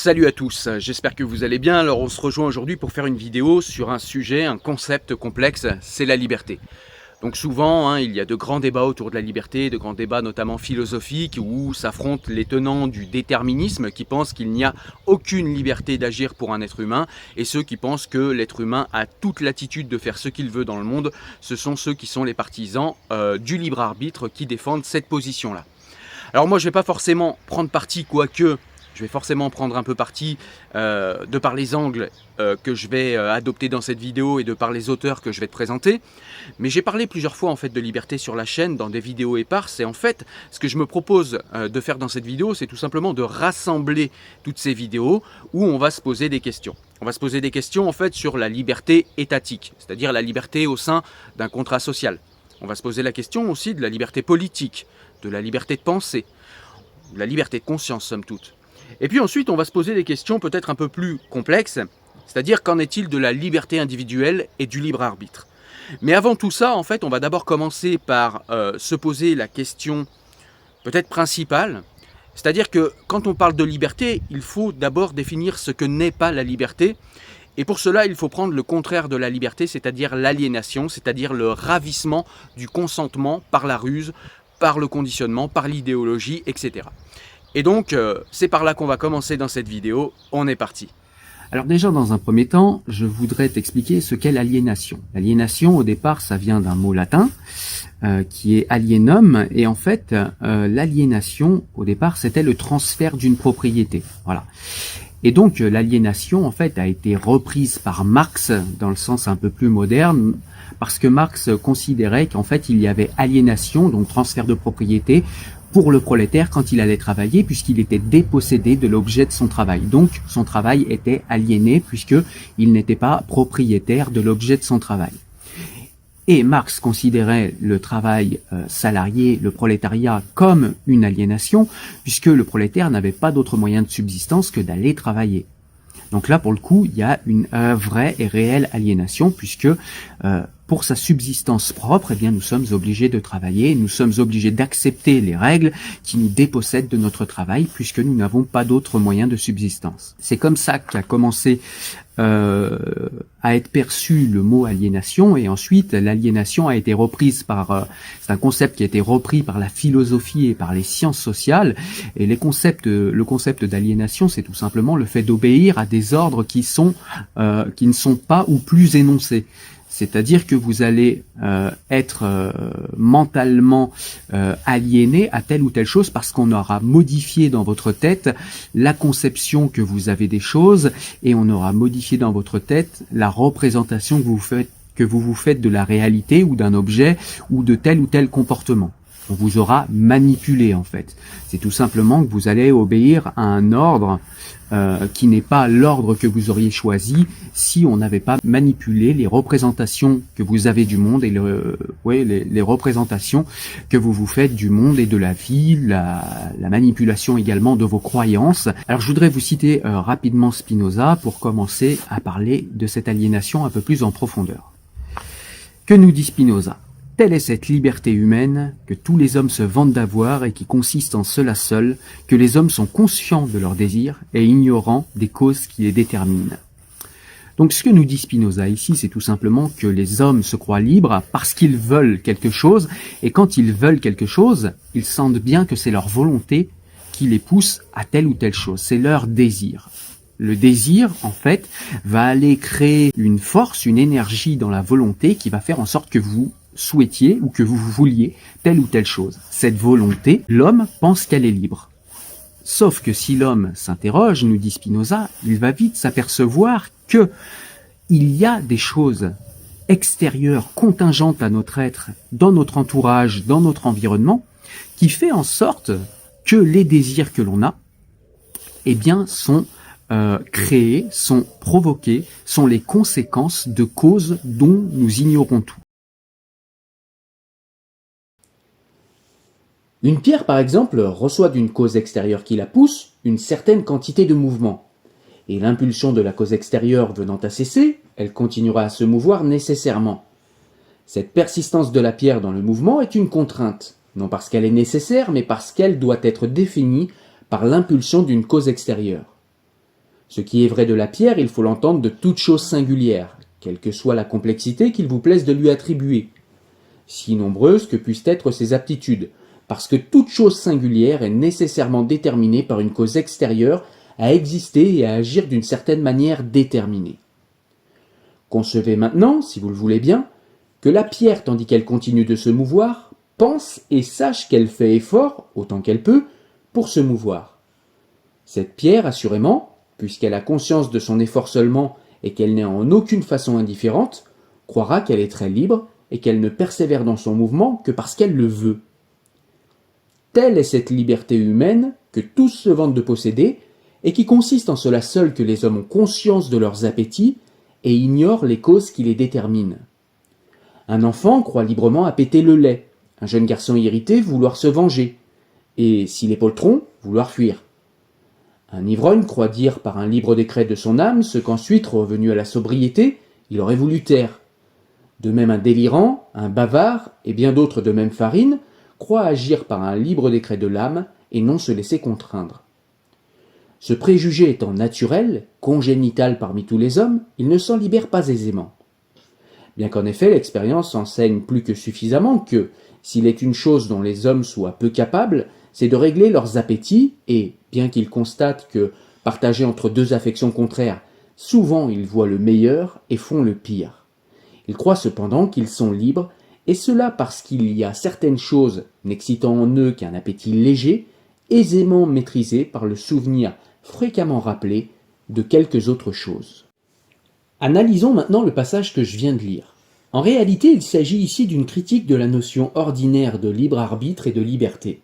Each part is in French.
Salut à tous, j'espère que vous allez bien. Alors on se rejoint aujourd'hui pour faire une vidéo sur un sujet, un concept complexe, c'est la liberté. Donc souvent, il y a de grands débats autour de la liberté, de grands débats notamment philosophiques où s'affrontent les tenants du déterminisme qui pensent qu'il n'y a aucune liberté d'agir pour un être humain et ceux qui pensent que l'être humain a toute latitude de faire ce qu'il veut dans le monde. Ce sont ceux qui sont les partisans du libre arbitre qui défendent cette position-là. Alors moi je ne vais pas forcément prendre parti, quoique je vais forcément prendre un peu parti de par les angles que je vais adopter dans cette vidéo et de par les auteurs que je vais te présenter. Mais j'ai parlé plusieurs fois en fait de liberté sur la chaîne dans des vidéos éparses et en fait ce que je me propose de faire dans cette vidéo, c'est tout simplement de rassembler toutes ces vidéos où on va se poser des questions. On va se poser des questions en fait sur la liberté étatique, c'est-à-dire la liberté au sein d'un contrat social. On va se poser la question aussi de la liberté politique, de la liberté de penser, de la liberté de conscience somme toute. Et puis ensuite, on va se poser des questions peut-être un peu plus complexes, c'est-à-dire qu'en est-il de la liberté individuelle et du libre arbitre. Mais avant tout ça, en fait, on va d'abord commencer par se poser la question peut-être principale, c'est-à-dire que quand on parle de liberté, il faut d'abord définir ce que n'est pas la liberté. Et pour cela, il faut prendre le contraire de la liberté, c'est-à-dire l'aliénation, c'est-à-dire le ravissement du consentement par la ruse, par le conditionnement, par l'idéologie, etc. Et donc, c'est par là qu'on va commencer dans cette vidéo. On est parti. Alors déjà, dans un premier temps, je voudrais t'expliquer ce qu'est l'aliénation. L'aliénation, au départ, ça vient d'un mot latin qui est alienum. Et en fait, l'aliénation, au départ, c'était le transfert d'une propriété. Voilà. Et donc, l'aliénation, en fait, a été reprise par Marx dans le sens un peu plus moderne, parce que Marx considérait qu'en fait, il y avait aliénation, donc transfert de propriété, pour le prolétaire quand il allait travailler, puisqu'il était dépossédé de l'objet de son travail. Donc, son travail était aliéné, puisqu'il n'était pas propriétaire de l'objet de son travail. Et Marx considérait le travail salarié, le prolétariat, comme une aliénation, puisque le prolétaire n'avait pas d'autre moyen de subsistance que d'aller travailler. Donc là, pour le coup, il y a une vraie et réelle aliénation, puisque pour sa subsistance propre, eh bien, nous sommes obligés de travailler, nous sommes obligés d'accepter les règles qui nous dépossèdent de notre travail, puisque nous n'avons pas d'autre moyen de subsistance. C'est comme ça qu'a commencé à être perçu le mot aliénation, et ensuite l'aliénation a été reprise c'est un concept qui a été repris par la philosophie et par les sciences sociales. Et le concept d'aliénation, c'est tout simplement le fait d'obéir à des ordres qui ne sont pas ou plus énoncés. C'est-à-dire que vous allez être mentalement aliéné à telle ou telle chose parce qu'on aura modifié dans votre tête la conception que vous avez des choses, et on aura modifié dans votre tête la représentation que vous vous faites de la réalité ou d'un objet ou de tel ou tel comportement. On vous aura manipulé en fait. C'est tout simplement que vous allez obéir à un ordre qui n'est pas l'ordre que vous auriez choisi si on n'avait pas manipulé les représentations que vous avez du monde et les représentations que vous vous faites du monde et de la vie, la manipulation également de vos croyances. Alors je voudrais vous citer rapidement Spinoza pour commencer à parler de cette aliénation un peu plus en profondeur. Que nous dit Spinoza ? Telle est cette liberté humaine que tous les hommes se vantent d'avoir et qui consiste en cela seul, que les hommes sont conscients de leurs désirs et ignorants des causes qui les déterminent. Donc ce que nous dit Spinoza ici, c'est tout simplement que les hommes se croient libres parce qu'ils veulent quelque chose, et quand ils veulent quelque chose, ils sentent bien que c'est leur volonté qui les pousse à telle ou telle chose, c'est leur désir. Le désir, en fait, va aller créer une force, une énergie dans la volonté qui va faire en sorte que vous souhaitiez ou que vous vouliez telle ou telle chose. Cette volonté, l'homme pense qu'elle est libre. Sauf que si l'homme s'interroge, nous dit Spinoza, il va vite s'apercevoir que il y a des choses extérieures, contingentes à notre être, dans notre entourage, dans notre environnement, qui fait en sorte que les désirs que l'on a, eh bien, sont créés, sont provoqués, sont les conséquences de causes dont nous ignorons tout. Une pierre, par exemple, reçoit d'une cause extérieure qui la pousse une certaine quantité de mouvement. Et l'impulsion de la cause extérieure venant à cesser, elle continuera à se mouvoir nécessairement. Cette persistance de la pierre dans le mouvement est une contrainte, non parce qu'elle est nécessaire, mais parce qu'elle doit être définie par l'impulsion d'une cause extérieure. Ce qui est vrai de la pierre, il faut l'entendre de toute chose singulière, quelle que soit la complexité qu'il vous plaise de lui attribuer, si nombreuses que puissent être ses aptitudes, parce que toute chose singulière est nécessairement déterminée par une cause extérieure à exister et à agir d'une certaine manière déterminée. Concevez maintenant, si vous le voulez bien, que la pierre, tandis qu'elle continue de se mouvoir, pense et sache qu'elle fait effort, autant qu'elle peut, pour se mouvoir. Cette pierre, assurément, puisqu'elle a conscience de son effort seulement et qu'elle n'est en aucune façon indifférente, croira qu'elle est très libre et qu'elle ne persévère dans son mouvement que parce qu'elle le veut. Telle est cette liberté humaine que tous se vantent de posséder et qui consiste en cela seul que les hommes ont conscience de leurs appétits et ignorent les causes qui les déterminent. Un enfant croit librement à péter le lait, un jeune garçon irrité vouloir se venger, et s'il est poltron, vouloir fuir. Un ivrogne croit dire par un libre décret de son âme ce qu'ensuite, revenu à la sobriété, il aurait voulu taire. De même un délirant, un bavard, et bien d'autres de même farine, croient agir par un libre décret de l'âme et non se laisser contraindre. Ce préjugé étant naturel, congénital parmi tous les hommes, il ne s'en libère pas aisément. Bien qu'en effet l'expérience enseigne plus que suffisamment que, s'il est une chose dont les hommes soient peu capables, c'est de régler leurs appétits et, bien qu'ils constatent que, partagés entre deux affections contraires, souvent ils voient le meilleur et font le pire. Ils croient cependant qu'ils sont libres, et cela parce qu'il y a certaines choses, n'excitant en eux qu'un appétit léger, aisément maîtrisées par le souvenir fréquemment rappelé de quelques autres choses. Analysons maintenant le passage que je viens de lire. En réalité, il s'agit ici d'une critique de la notion ordinaire de libre arbitre et de liberté.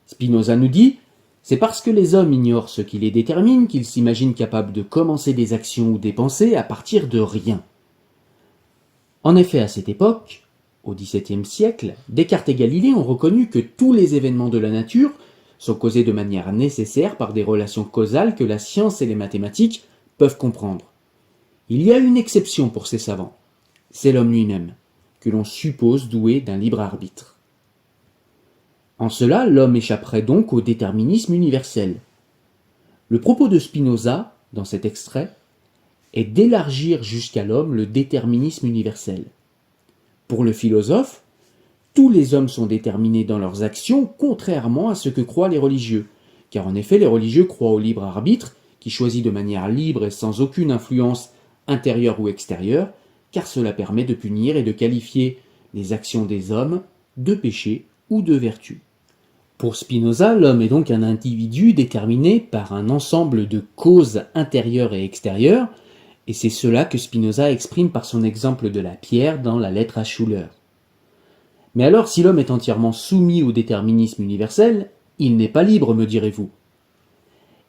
Spinoza nous dit « C'est parce que les hommes ignorent ce qui les détermine qu'ils s'imaginent capables de commencer des actions ou des pensées à partir de rien. » En effet, à cette époque, au XVIIe siècle, Descartes et Galilée ont reconnu que tous les événements de la nature sont causés de manière nécessaire par des relations causales que la science et les mathématiques peuvent comprendre. Il y a une exception pour ces savants, c'est l'homme lui-même, que l'on suppose doué d'un libre arbitre. En cela, l'homme échapperait donc au déterminisme universel. Le propos de Spinoza, dans cet extrait, est d'élargir jusqu'à l'homme le déterminisme universel. Pour le philosophe, tous les hommes sont déterminés dans leurs actions, contrairement à ce que croient les religieux, car en effet les religieux croient au libre arbitre, qui choisit de manière libre et sans aucune influence intérieure ou extérieure, car cela permet de punir et de qualifier les actions des hommes de péché ou de vertu. Pour Spinoza, l'homme est donc un individu déterminé par un ensemble de causes intérieures et extérieures, et c'est cela que Spinoza exprime par son exemple de la pierre dans la lettre à Schuller. Mais alors, si l'homme est entièrement soumis au déterminisme universel, il n'est pas libre, me direz-vous.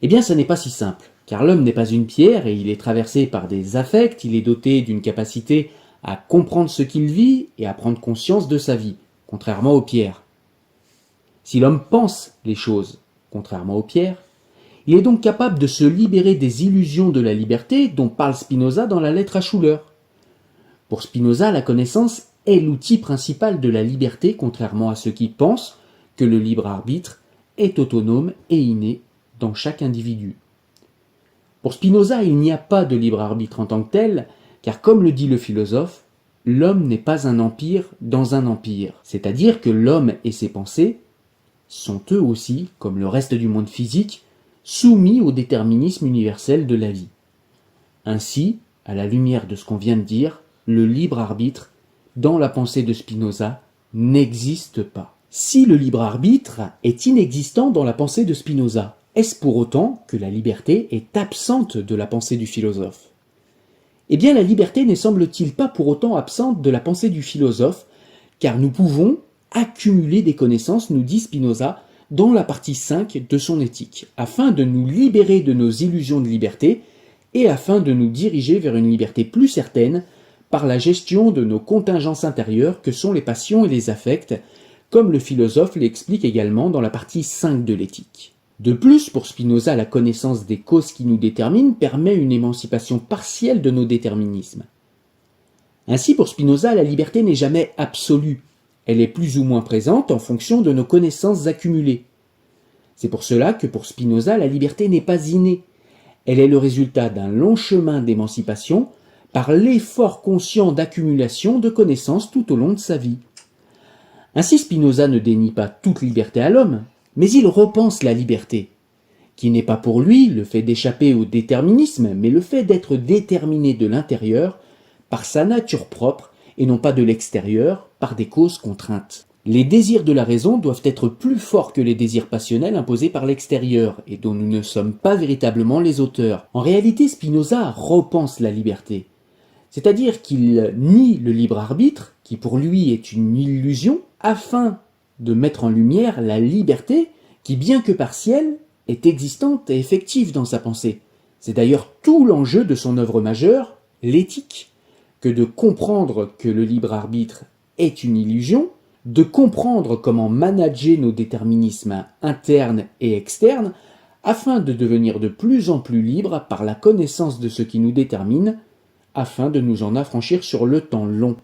Eh bien, ça n'est pas si simple, car l'homme n'est pas une pierre et il est traversé par des affects, il est doté d'une capacité à comprendre ce qu'il vit et à prendre conscience de sa vie, contrairement aux pierres. Si l'homme pense les choses, contrairement aux pierres, il est donc capable de se libérer des illusions de la liberté dont parle Spinoza dans la lettre à Schuller. Pour Spinoza, la connaissance est l'outil principal de la liberté, contrairement à ceux qui pensent que le libre arbitre est autonome et inné dans chaque individu. Pour Spinoza, il n'y a pas de libre arbitre en tant que tel, car comme le dit le philosophe, l'homme n'est pas un empire dans un empire, c'est-à-dire que l'homme et ses pensées sont eux aussi, comme le reste du monde physique, soumis au déterminisme universel de la vie. Ainsi, à la lumière de ce qu'on vient de dire, le libre arbitre, dans la pensée de Spinoza, n'existe pas. Si le libre arbitre est inexistant dans la pensée de Spinoza, est-ce pour autant que la liberté est absente de la pensée du philosophe? Eh bien, la liberté ne semble-t-il pas pour autant absente de la pensée du philosophe, car nous pouvons accumuler des connaissances, nous dit Spinoza, dans la partie 5 de son éthique, afin de nous libérer de nos illusions de liberté et afin de nous diriger vers une liberté plus certaine par la gestion de nos contingences intérieures que sont les passions et les affects, comme le philosophe l'explique également dans la partie 5 de l'éthique. De plus, pour Spinoza, la connaissance des causes qui nous déterminent permet une émancipation partielle de nos déterminismes. Ainsi, pour Spinoza, la liberté n'est jamais absolue, elle est plus ou moins présente en fonction de nos connaissances accumulées. C'est pour cela que pour Spinoza, la liberté n'est pas innée, Elle est le résultat d'un long chemin d'émancipation par l'effort conscient d'accumulation de connaissances tout au long de sa vie. Ainsi Spinoza ne dénie pas toute liberté à l'homme, mais il repense la liberté, qui n'est pas pour lui le fait d'échapper au déterminisme, mais le fait d'être déterminé de l'intérieur par sa nature propre et non pas de l'extérieur par des causes contraintes. Les désirs de la raison doivent être plus forts que les désirs passionnels imposés par l'extérieur et dont nous ne sommes pas véritablement les auteurs. En réalité, Spinoza repense la liberté, c'est-à-dire qu'il nie le libre arbitre, qui pour lui est une illusion, afin de mettre en lumière la liberté qui, bien que partielle, est existante et effective dans sa pensée. C'est d'ailleurs tout l'enjeu de son œuvre majeure, l'éthique, que de comprendre que le libre arbitre est une illusion, de comprendre comment manager nos déterminismes internes et externes, afin de devenir de plus en plus libres par la connaissance de ce qui nous détermine, afin de nous en affranchir sur le temps long.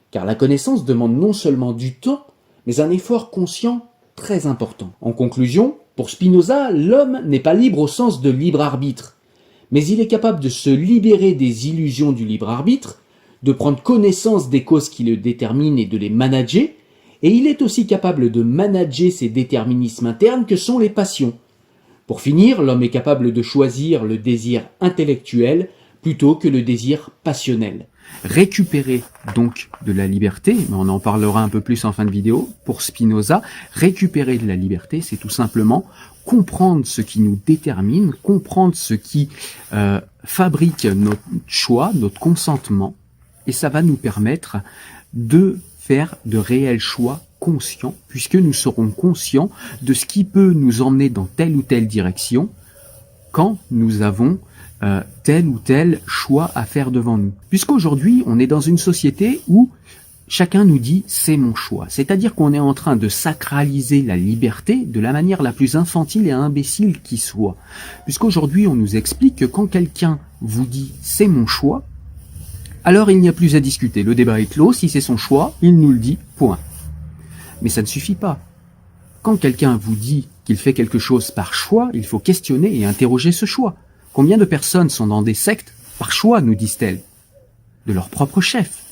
Car la connaissance demande non seulement du temps, mais un effort conscient très important. En conclusion, pour Spinoza, l'homme n'est pas libre au sens de libre arbitre, mais il est capable de se libérer des illusions du libre arbitre, de prendre connaissance des causes qui le déterminent et de les manager, et il est aussi capable de manager ces déterminismes internes que sont les passions. Pour finir, l'homme est capable de choisir le désir intellectuel plutôt que le désir passionnel. Récupérer donc de la liberté, mais on en parlera un peu plus en fin de vidéo, pour Spinoza, récupérer de la liberté, c'est tout simplement comprendre ce qui nous détermine, comprendre ce qui fabrique notre choix, notre consentement, et ça va nous permettre de faire de réels choix conscients, puisque nous serons conscients de ce qui peut nous emmener dans telle ou telle direction quand nous avons tel ou tel choix à faire devant nous. Puisqu'aujourd'hui, on est dans une société où chacun nous dit « c'est mon choix ». C'est-à-dire qu'on est en train de sacraliser la liberté de la manière la plus infantile et imbécile qui soit. Puisqu'aujourd'hui, on nous explique que quand quelqu'un vous dit « c'est mon choix », alors il n'y a plus à discuter. Le débat est clos, si c'est son choix, il nous le dit, point. Mais ça ne suffit pas. Quand quelqu'un vous dit qu'il fait quelque chose par choix, il faut questionner et interroger ce choix. Combien de personnes sont dans des sectes par choix, nous disent-elles, de leur propre chef?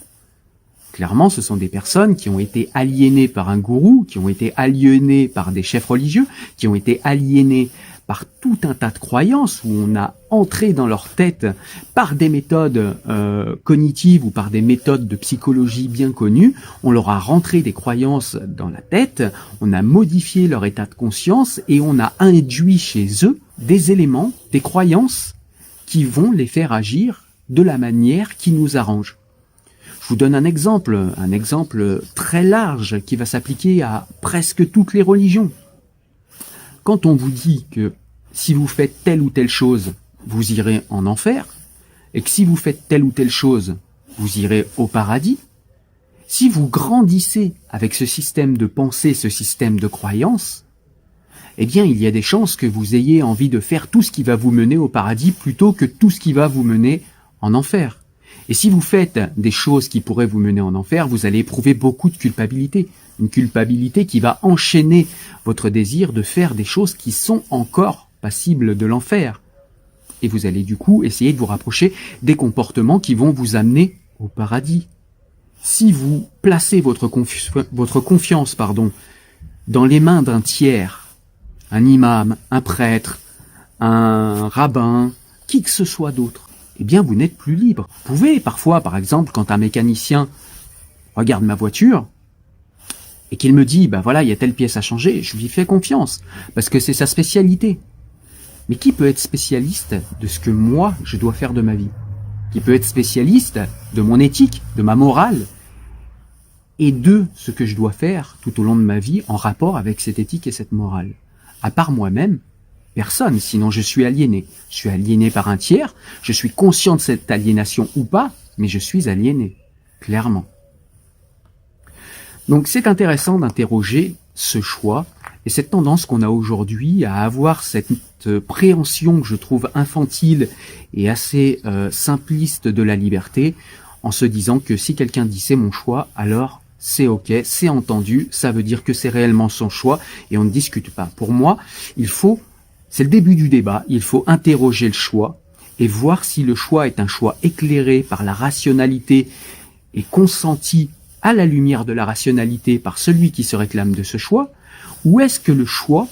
Clairement, ce sont des personnes qui ont été aliénées par un gourou, qui ont été aliénées par des chefs religieux, qui ont été aliénées par tout un tas de croyances où on a entré dans leur tête par des méthodes cognitives ou par des méthodes de psychologie bien connues, on leur a rentré des croyances dans la tête, on a modifié leur état de conscience et on a induit chez eux des éléments, des croyances qui vont les faire agir de la manière qui nous arrange. Je vous donne un exemple très large qui va s'appliquer à presque toutes les religions. Quand on vous dit que si vous faites telle ou telle chose, vous irez en enfer, et que si vous faites telle ou telle chose, vous irez au paradis, si vous grandissez avec ce système de pensée, ce système de croyance, eh bien il y a des chances que vous ayez envie de faire tout ce qui va vous mener au paradis plutôt que tout ce qui va vous mener en enfer. Et si vous faites des choses qui pourraient vous mener en enfer, vous allez éprouver beaucoup de culpabilité. Une culpabilité qui va enchaîner votre désir de faire des choses qui sont encore passibles de l'enfer. Et vous allez du coup essayer de vous rapprocher des comportements qui vont vous amener au paradis. Si vous placez votre confiance dans les mains d'un tiers, un imam, un prêtre, un rabbin, qui que ce soit d'autre, eh bien vous n'êtes plus libre. Vous pouvez parfois, par exemple, quand un mécanicien regarde ma voiture, et qu'il me dit, ben voilà, il y a telle pièce à changer, je lui fais confiance, parce que c'est sa spécialité. Mais qui peut être spécialiste de ce que moi, je dois faire de ma vie? Qui peut être spécialiste de mon éthique, de ma morale, et de ce que je dois faire tout au long de ma vie en rapport avec cette éthique et cette morale? À part moi-même, personne, sinon je suis aliéné. Je suis aliéné par un tiers, je suis conscient de cette aliénation ou pas, mais je suis aliéné, clairement. Donc c'est intéressant d'interroger ce choix et cette tendance qu'on a aujourd'hui à avoir cette préhension que je trouve infantile et assez simpliste de la liberté, en se disant que si quelqu'un dit c'est mon choix, alors c'est ok, c'est entendu, ça veut dire que c'est réellement son choix et on ne discute pas. Pour moi, c'est le début du débat, il faut interroger le choix, et voir si le choix est un choix éclairé par la rationalité et consenti à la lumière de la rationalité par celui qui se réclame de ce choix, ou est-ce que le choix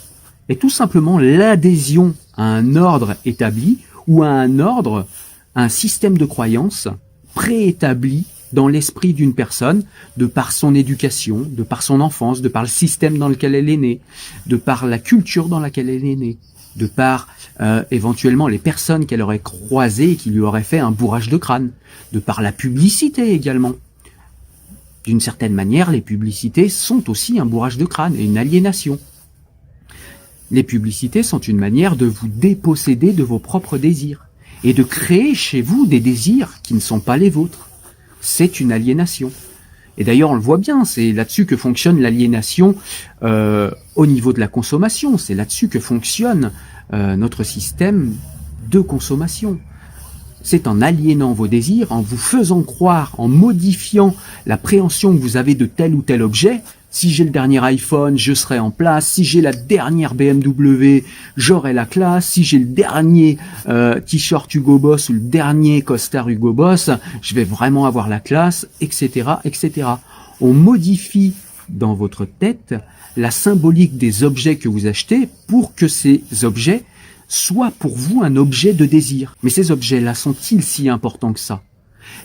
est tout simplement l'adhésion à un ordre établi ou à un ordre, un système de croyances préétabli dans l'esprit d'une personne, de par son éducation, de par son enfance, de par le système dans lequel elle est née, de par la culture dans laquelle elle est née, de par éventuellement les personnes qu'elle aurait croisées et qui lui auraient fait un bourrage de crâne, de par la publicité également. D'une certaine manière, les publicités sont aussi un bourrage de crâne et une aliénation. Les publicités sont une manière de vous déposséder de vos propres désirs et de créer chez vous des désirs qui ne sont pas les vôtres. C'est une aliénation. Et d'ailleurs, on le voit bien, c'est là-dessus que fonctionne l'aliénation au niveau de la consommation. C'est là-dessus que fonctionne notre système de consommation. C'est en aliénant vos désirs, en vous faisant croire, en modifiant la préhension que vous avez de tel ou tel objet. Si j'ai le dernier iPhone, je serai en place. Si j'ai la dernière BMW, j'aurai la classe. Si j'ai le dernier t-shirt Hugo Boss ou le dernier costard Hugo Boss, je vais vraiment avoir la classe, etc., etc. On modifie dans votre tête la symbolique des objets que vous achetez pour que ces objets soient pour vous un objet de désir. Mais ces objets-là sont-ils si importants que ça ?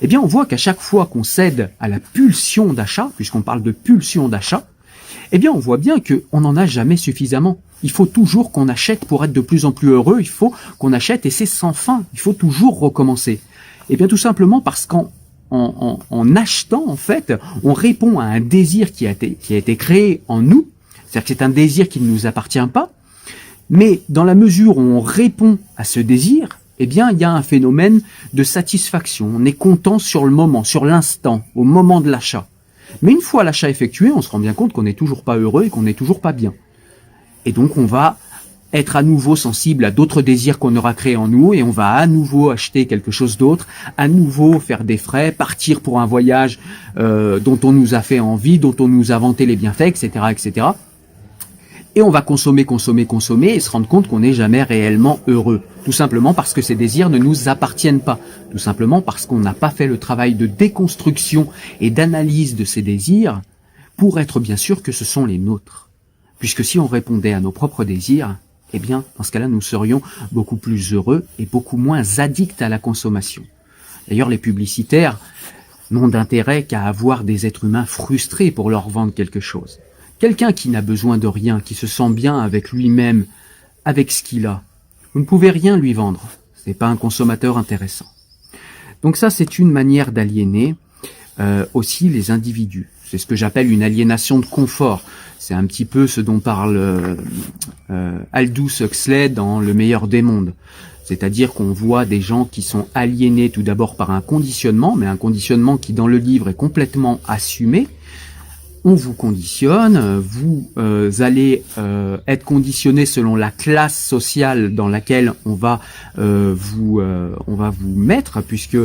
Eh bien, on voit qu'à chaque fois qu'on cède à la pulsion d'achat, puisqu'on parle de pulsion d'achat, eh bien, on voit bien qu'on n'en a jamais suffisamment. Il faut toujours qu'on achète pour être de plus en plus heureux, il faut qu'on achète et c'est sans fin, il faut toujours recommencer. Eh bien, tout simplement parce qu'en achetant, en fait, on répond à un désir qui a été créé en nous, c'est-à-dire que c'est un désir qui ne nous appartient pas, mais dans la mesure où on répond à ce désir, eh bien, il y a un phénomène de satisfaction. On est content sur le moment, sur l'instant, au moment de l'achat. Mais une fois l'achat effectué, on se rend bien compte qu'on n'est toujours pas heureux et qu'on n'est toujours pas bien. Et donc, on va être à nouveau sensible à d'autres désirs qu'on aura créés en nous et on va à nouveau acheter quelque chose d'autre, à nouveau faire des frais, partir pour un voyage dont on nous a fait envie, dont on nous a vanté les bienfaits, etc., etc. Et on va consommer et se rendre compte qu'on n'est jamais réellement heureux. Tout simplement parce que ces désirs ne nous appartiennent pas. Tout simplement parce qu'on n'a pas fait le travail de déconstruction et d'analyse de ces désirs pour être bien sûr que ce sont les nôtres. Puisque si on répondait à nos propres désirs, eh bien, dans ce cas-là, nous serions beaucoup plus heureux et beaucoup moins addicts à la consommation. D'ailleurs, les publicitaires n'ont d'intérêt qu'à avoir des êtres humains frustrés pour leur vendre quelque chose. Quelqu'un qui n'a besoin de rien, qui se sent bien avec lui-même, avec ce qu'il a, vous ne pouvez rien lui vendre. Ce n'est pas un consommateur intéressant. Donc ça, c'est une manière d'aliéner aussi les individus. C'est ce que j'appelle une aliénation de confort. C'est un petit peu ce dont parle Aldous Huxley dans Le meilleur des mondes. C'est-à-dire qu'on voit des gens qui sont aliénés tout d'abord par un conditionnement, mais un conditionnement qui dans le livre est complètement assumé. On vous conditionne, vous allez être conditionné selon la classe sociale dans laquelle on va vous mettre, puisque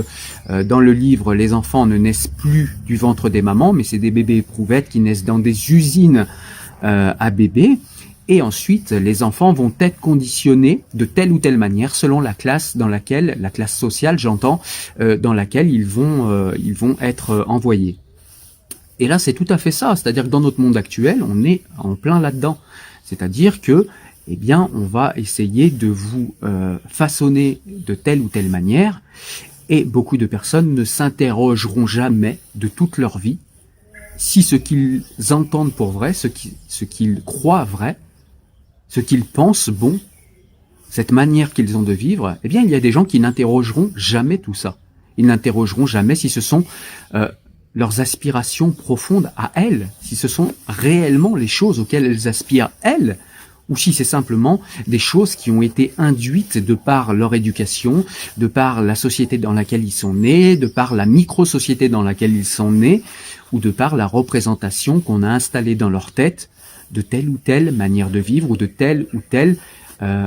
dans le livre, les enfants ne naissent plus du ventre des mamans, mais c'est des bébés éprouvettes qui naissent dans des usines à bébés. Et ensuite, les enfants vont être conditionnés de telle ou telle manière selon la classe dans laquelle, la classe sociale, j'entends, dans laquelle ils vont être envoyés. Et là, c'est tout à fait ça. C'est-à-dire que dans notre monde actuel, on est en plein là-dedans. C'est-à-dire que, eh bien, on va essayer de vous façonner de telle ou telle manière. Et beaucoup de personnes ne s'interrogeront jamais de toute leur vie si ce qu'ils entendent pour vrai, ce qu'ils croient vrai, ce qu'ils pensent bon, cette manière qu'ils ont de vivre, eh bien, il y a des gens qui n'interrogeront jamais tout ça. Ils n'interrogeront jamais si ce sont leurs aspirations profondes à elles, si ce sont réellement les choses auxquelles elles aspirent elles, ou si c'est simplement des choses qui ont été induites de par leur éducation, de par la société dans laquelle ils sont nés, de par la micro-société dans laquelle ils sont nés, ou de par la représentation qu'on a installée dans leur tête de telle ou telle manière de vivre, ou de tel ou tel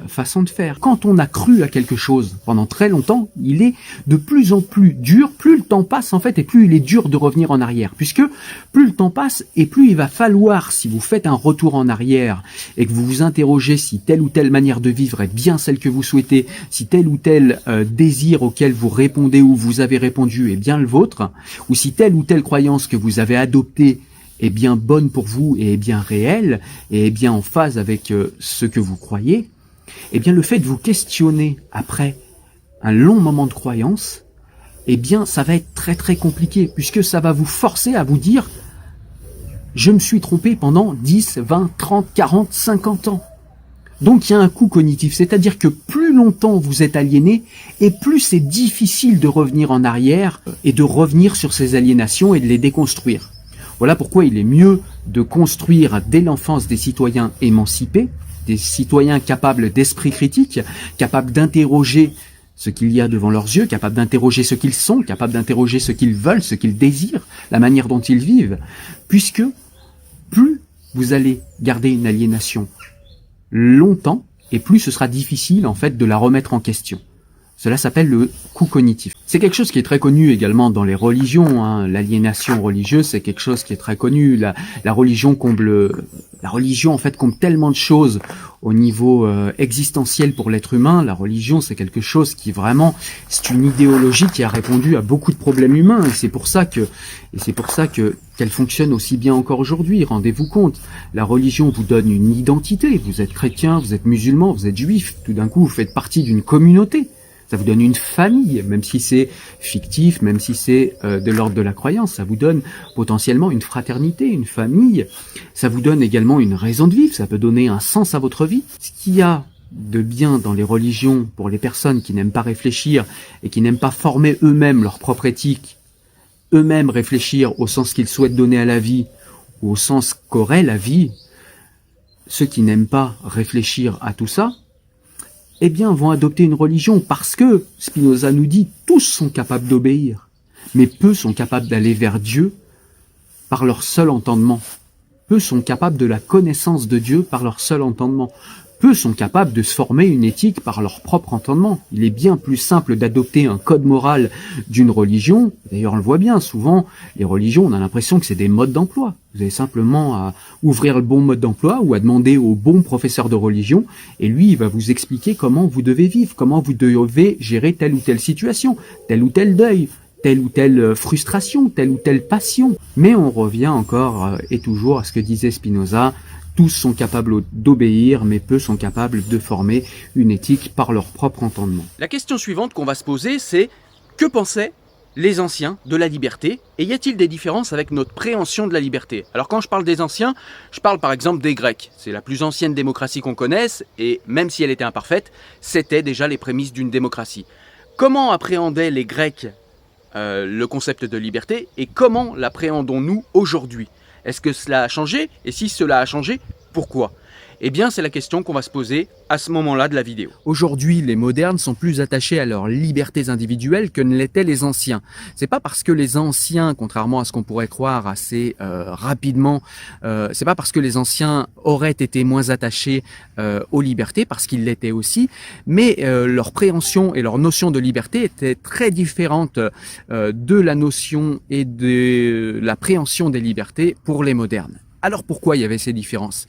façon de faire. Quand on a cru à quelque chose pendant très longtemps, il est de plus en plus dur, plus le temps passe en fait, et plus il est dur de revenir en arrière, puisque plus le temps passe et plus il va falloir, si vous faites un retour en arrière et que vous vous interrogez si telle ou telle manière de vivre est bien celle que vous souhaitez, si tel ou tel désir auquel vous répondez ou vous avez répondu est bien le vôtre, ou si telle ou telle croyance que vous avez adoptée est bien bonne pour vous et est bien réelle et est bien en phase avec ce que vous croyez, eh bien le fait de vous questionner après un long moment de croyance, eh bien ça va être très très compliqué, puisque ça va vous forcer à vous dire « je me suis trompé pendant 10, 20, 30, 40, 50 ans ». Donc il y a un coût cognitif, c'est-à-dire que plus longtemps vous êtes aliéné, et plus c'est difficile de revenir en arrière et de revenir sur ces aliénations et de les déconstruire. Voilà pourquoi il est mieux de construire dès l'enfance des citoyens émancipés, des citoyens capables d'esprit critique, capables d'interroger ce qu'il y a devant leurs yeux, capables d'interroger ce qu'ils sont, capables d'interroger ce qu'ils veulent, ce qu'ils désirent, la manière dont ils vivent, puisque plus vous allez garder une aliénation longtemps, et plus ce sera difficile en fait de la remettre en question. Cela s'appelle le coût cognitif. C'est quelque chose qui est très connu également dans les religions, hein. L'aliénation religieuse, c'est quelque chose qui est très connu. La religion en fait comble tellement de choses au niveau existentiel pour l'être humain. La religion, c'est quelque chose qui vraiment, c'est une idéologie qui a répondu à beaucoup de problèmes humains. Et c'est pour ça que qu'elle fonctionne aussi bien encore aujourd'hui. Rendez-vous compte, la religion vous donne une identité. Vous êtes chrétien, vous êtes musulman, vous êtes juif. Tout d'un coup, vous faites partie d'une communauté. Ça vous donne une famille, même si c'est fictif, même si c'est de l'ordre de la croyance. Ça vous donne potentiellement une fraternité, une famille. Ça vous donne également une raison de vivre. Ça peut donner un sens à votre vie. Ce qu'il y a de bien dans les religions pour les personnes qui n'aiment pas réfléchir et qui n'aiment pas former eux-mêmes leur propre éthique, eux-mêmes réfléchir au sens qu'ils souhaitent donner à la vie ou au sens qu'aurait la vie, ceux qui n'aiment pas réfléchir à tout ça, eh bien, vont adopter une religion parce que, Spinoza nous dit, tous sont capables d'obéir, mais peu sont capables d'aller vers Dieu par leur seul entendement. Peu sont capables de la connaissance de Dieu par leur seul entendement. Peu sont capables de se former une éthique par leur propre entendement. Il est bien plus simple d'adopter un code moral d'une religion. D'ailleurs, on le voit bien, souvent, les religions, on a l'impression que c'est des modes d'emploi. Vous avez simplement à ouvrir le bon mode d'emploi ou à demander au bon professeur de religion, et lui, il va vous expliquer comment vous devez vivre, comment vous devez gérer telle ou telle situation, tel ou tel deuil, telle ou telle frustration, telle ou telle passion. Mais on revient encore et toujours à ce que disait Spinoza, tous sont capables d'obéir, mais peu sont capables de former une éthique par leur propre entendement. La question suivante qu'on va se poser, c'est que pensaient les anciens de la liberté, et y a-t-il des différences avec notre préhension de la liberté? Alors quand je parle des anciens, je parle par exemple des Grecs. C'est la plus ancienne démocratie qu'on connaisse, et même si elle était imparfaite, c'était déjà les prémices d'une démocratie. Comment appréhendaient les Grecs le concept de liberté, et comment l'appréhendons-nous aujourd'hui? Est-ce que cela a changé? Et si cela a changé, pourquoi? Eh bien, c'est la question qu'on va se poser à ce moment-là de la vidéo. Aujourd'hui, les modernes sont plus attachés à leurs libertés individuelles que ne l'étaient les anciens. C'est pas parce que les anciens, contrairement à ce qu'on pourrait croire assez rapidement, c'est pas parce que les anciens auraient été moins attachés aux libertés, parce qu'ils l'étaient aussi, mais leur préhension et leur notion de liberté étaient très différentes de la notion et de la préhension des libertés pour les modernes. Alors pourquoi il y avait ces différences ?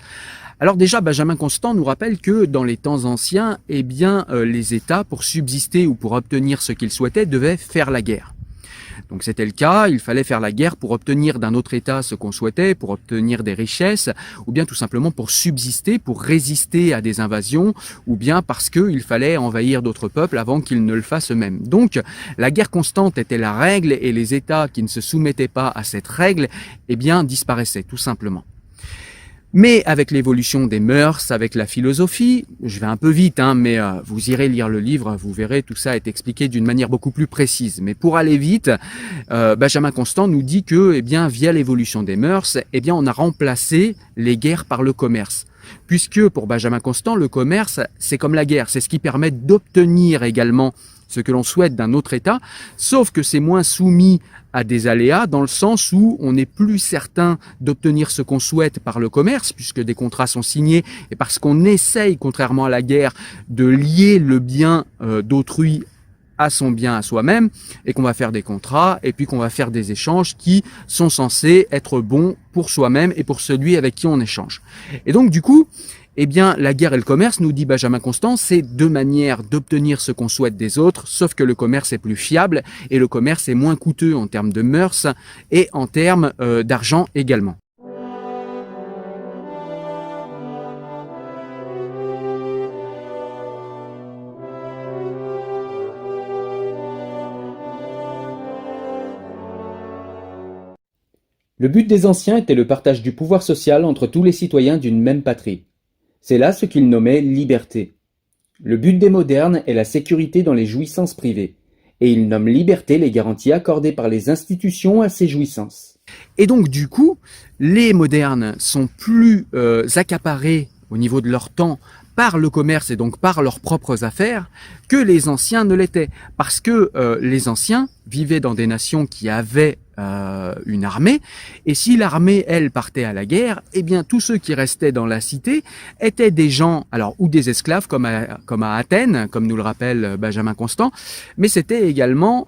Alors déjà, Benjamin Constant nous rappelle que dans les temps anciens, eh bien, les États, pour subsister ou pour obtenir ce qu'ils souhaitaient, devaient faire la guerre. Donc c'était le cas, il fallait faire la guerre pour obtenir d'un autre État ce qu'on souhaitait, pour obtenir des richesses, ou bien tout simplement pour subsister, pour résister à des invasions, ou bien parce qu'il fallait envahir d'autres peuples avant qu'ils ne le fassent eux-mêmes. Donc la guerre constante était la règle, et les États qui ne se soumettaient pas à cette règle, eh bien, disparaissaient tout simplement. Mais avec l'évolution des mœurs, avec la philosophie, je vais un peu vite, mais vous irez lire le livre, vous verrez, tout ça est expliqué d'une manière beaucoup plus précise. Mais pour aller vite, Benjamin Constant nous dit que, eh bien, via l'évolution des mœurs, eh bien, on a remplacé les guerres par le commerce. Puisque pour Benjamin Constant, le commerce, c'est comme la guerre, c'est ce qui permet d'obtenir également ce que l'on souhaite d'un autre État, sauf que c'est moins soumis à des aléas dans le sens où on n'est plus certain d'obtenir ce qu'on souhaite par le commerce, puisque des contrats sont signés, et parce qu'on essaye, contrairement à la guerre, de lier le bien d'autrui à son bien à soi-même, et qu'on va faire des contrats, et puis qu'on va faire des échanges qui sont censés être bons pour soi-même et pour celui avec qui on échange. Et donc du coup, eh bien, la guerre et le commerce, nous dit Benjamin Constant, c'est deux manières d'obtenir ce qu'on souhaite des autres, sauf que le commerce est plus fiable et le commerce est moins coûteux en termes de mœurs et en termes d'argent également. Le but des anciens était le partage du pouvoir social entre tous les citoyens d'une même patrie. C'est là ce qu'ils nommaient liberté. Le but des modernes est la sécurité dans les jouissances privées, et ils nomment liberté les garanties accordées par les institutions à ces jouissances. Et donc du coup, les modernes sont plus accaparés au niveau de leur temps par le commerce et donc par leurs propres affaires que les anciens ne l'étaient. Parce que les anciens vivaient dans des nations qui avaient une armée, et si l'armée, elle, partait à la guerre, eh bien tous ceux qui restaient dans la cité étaient des gens, alors ou des esclaves comme à Athènes, comme nous le rappelle Benjamin Constant, mais c'était également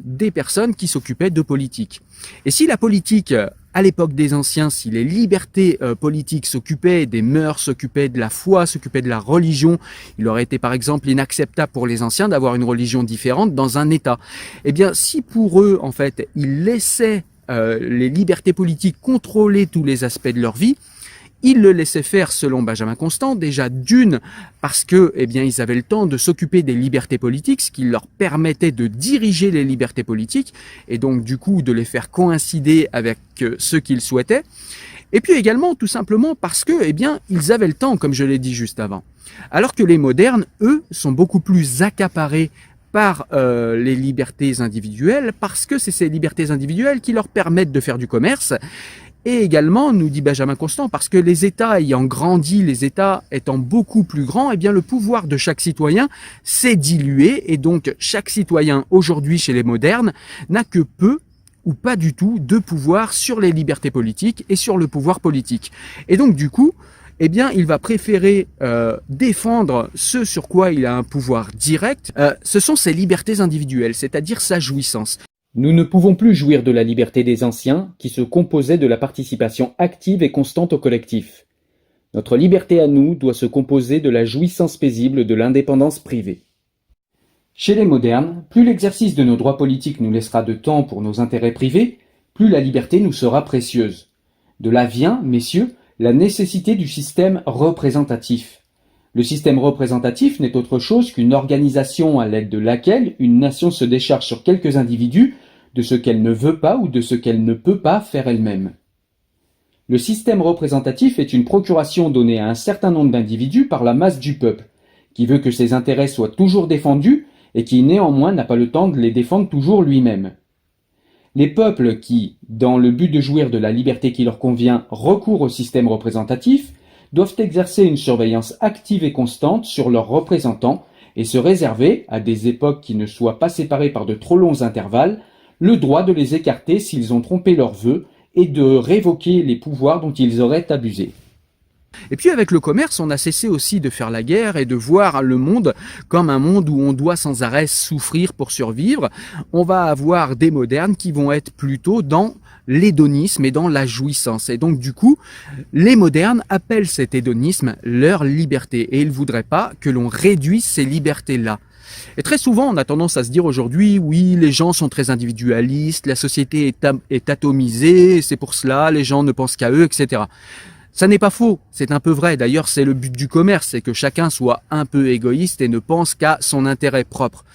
des personnes qui s'occupaient de politique. Et si la politique, à l'époque des anciens, si les libertés politiques s'occupaient des mœurs, s'occupaient de la foi, s'occupaient de la religion, il aurait été par exemple inacceptable pour les anciens d'avoir une religion différente dans un État. Eh bien, si pour eux, en fait, ils laissaient les libertés politiques contrôler tous les aspects de leur vie, ils le laissaient faire selon Benjamin Constant, déjà d'une, parce que, eh bien, ils avaient le temps de s'occuper des libertés politiques, ce qui leur permettait de diriger les libertés politiques, et donc, du coup, de les faire coïncider avec ce qu'ils souhaitaient. Et puis également, tout simplement, parce que, eh bien, ils avaient le temps, comme je l'ai dit juste avant. Alors que les modernes, eux, sont beaucoup plus accaparés par les libertés individuelles, parce que c'est ces libertés individuelles qui leur permettent de faire du commerce. Et également, nous dit Benjamin Constant, parce que les États ayant grandi, les États étant beaucoup plus grands, eh bien le pouvoir de chaque citoyen s'est dilué, et donc chaque citoyen aujourd'hui chez les modernes n'a que peu ou pas du tout de pouvoir sur les libertés politiques et sur le pouvoir politique. Et donc du coup, eh bien, il va préférer défendre ce sur quoi il a un pouvoir direct. Ce sont ses libertés individuelles, c'est-à-dire sa jouissance. Nous ne pouvons plus jouir de la liberté des anciens, qui se composait de la participation active et constante au collectif. Notre liberté à nous doit se composer de la jouissance paisible de l'indépendance privée. Chez les modernes, plus l'exercice de nos droits politiques nous laissera de temps pour nos intérêts privés, plus la liberté nous sera précieuse. De là vient, messieurs, la nécessité du système représentatif. Le système représentatif n'est autre chose qu'une organisation à l'aide de laquelle une nation se décharge sur quelques individus de ce qu'elle ne veut pas ou de ce qu'elle ne peut pas faire elle-même. Le système représentatif est une procuration donnée à un certain nombre d'individus par la masse du peuple, qui veut que ses intérêts soient toujours défendus et qui néanmoins n'a pas le temps de les défendre toujours lui-même. Les peuples qui, dans le but de jouir de la liberté qui leur convient, recourent au système représentatif, doivent exercer une surveillance active et constante sur leurs représentants et se réserver, à des époques qui ne soient pas séparées par de trop longs intervalles, le droit de les écarter s'ils ont trompé leurs vœux et de révoquer les pouvoirs dont ils auraient abusé. Et puis avec le commerce, on a cessé aussi de faire la guerre et de voir le monde comme un monde où on doit sans arrêt souffrir pour survivre. On va avoir des modernes qui vont être plutôt dans l'hédonisme et dans la jouissance. Et donc du coup, les modernes appellent cet hédonisme leur liberté. Et ils ne voudraient pas que l'on réduise ces libertés-là. Et très souvent, on a tendance à se dire aujourd'hui, oui, les gens sont très individualistes, la société est atomisée, c'est pour cela, les gens ne pensent qu'à eux, etc. Ça n'est pas faux, c'est un peu vrai. D'ailleurs, c'est le but du commerce, c'est que chacun soit un peu égoïste et ne pense qu'à son intérêt propre.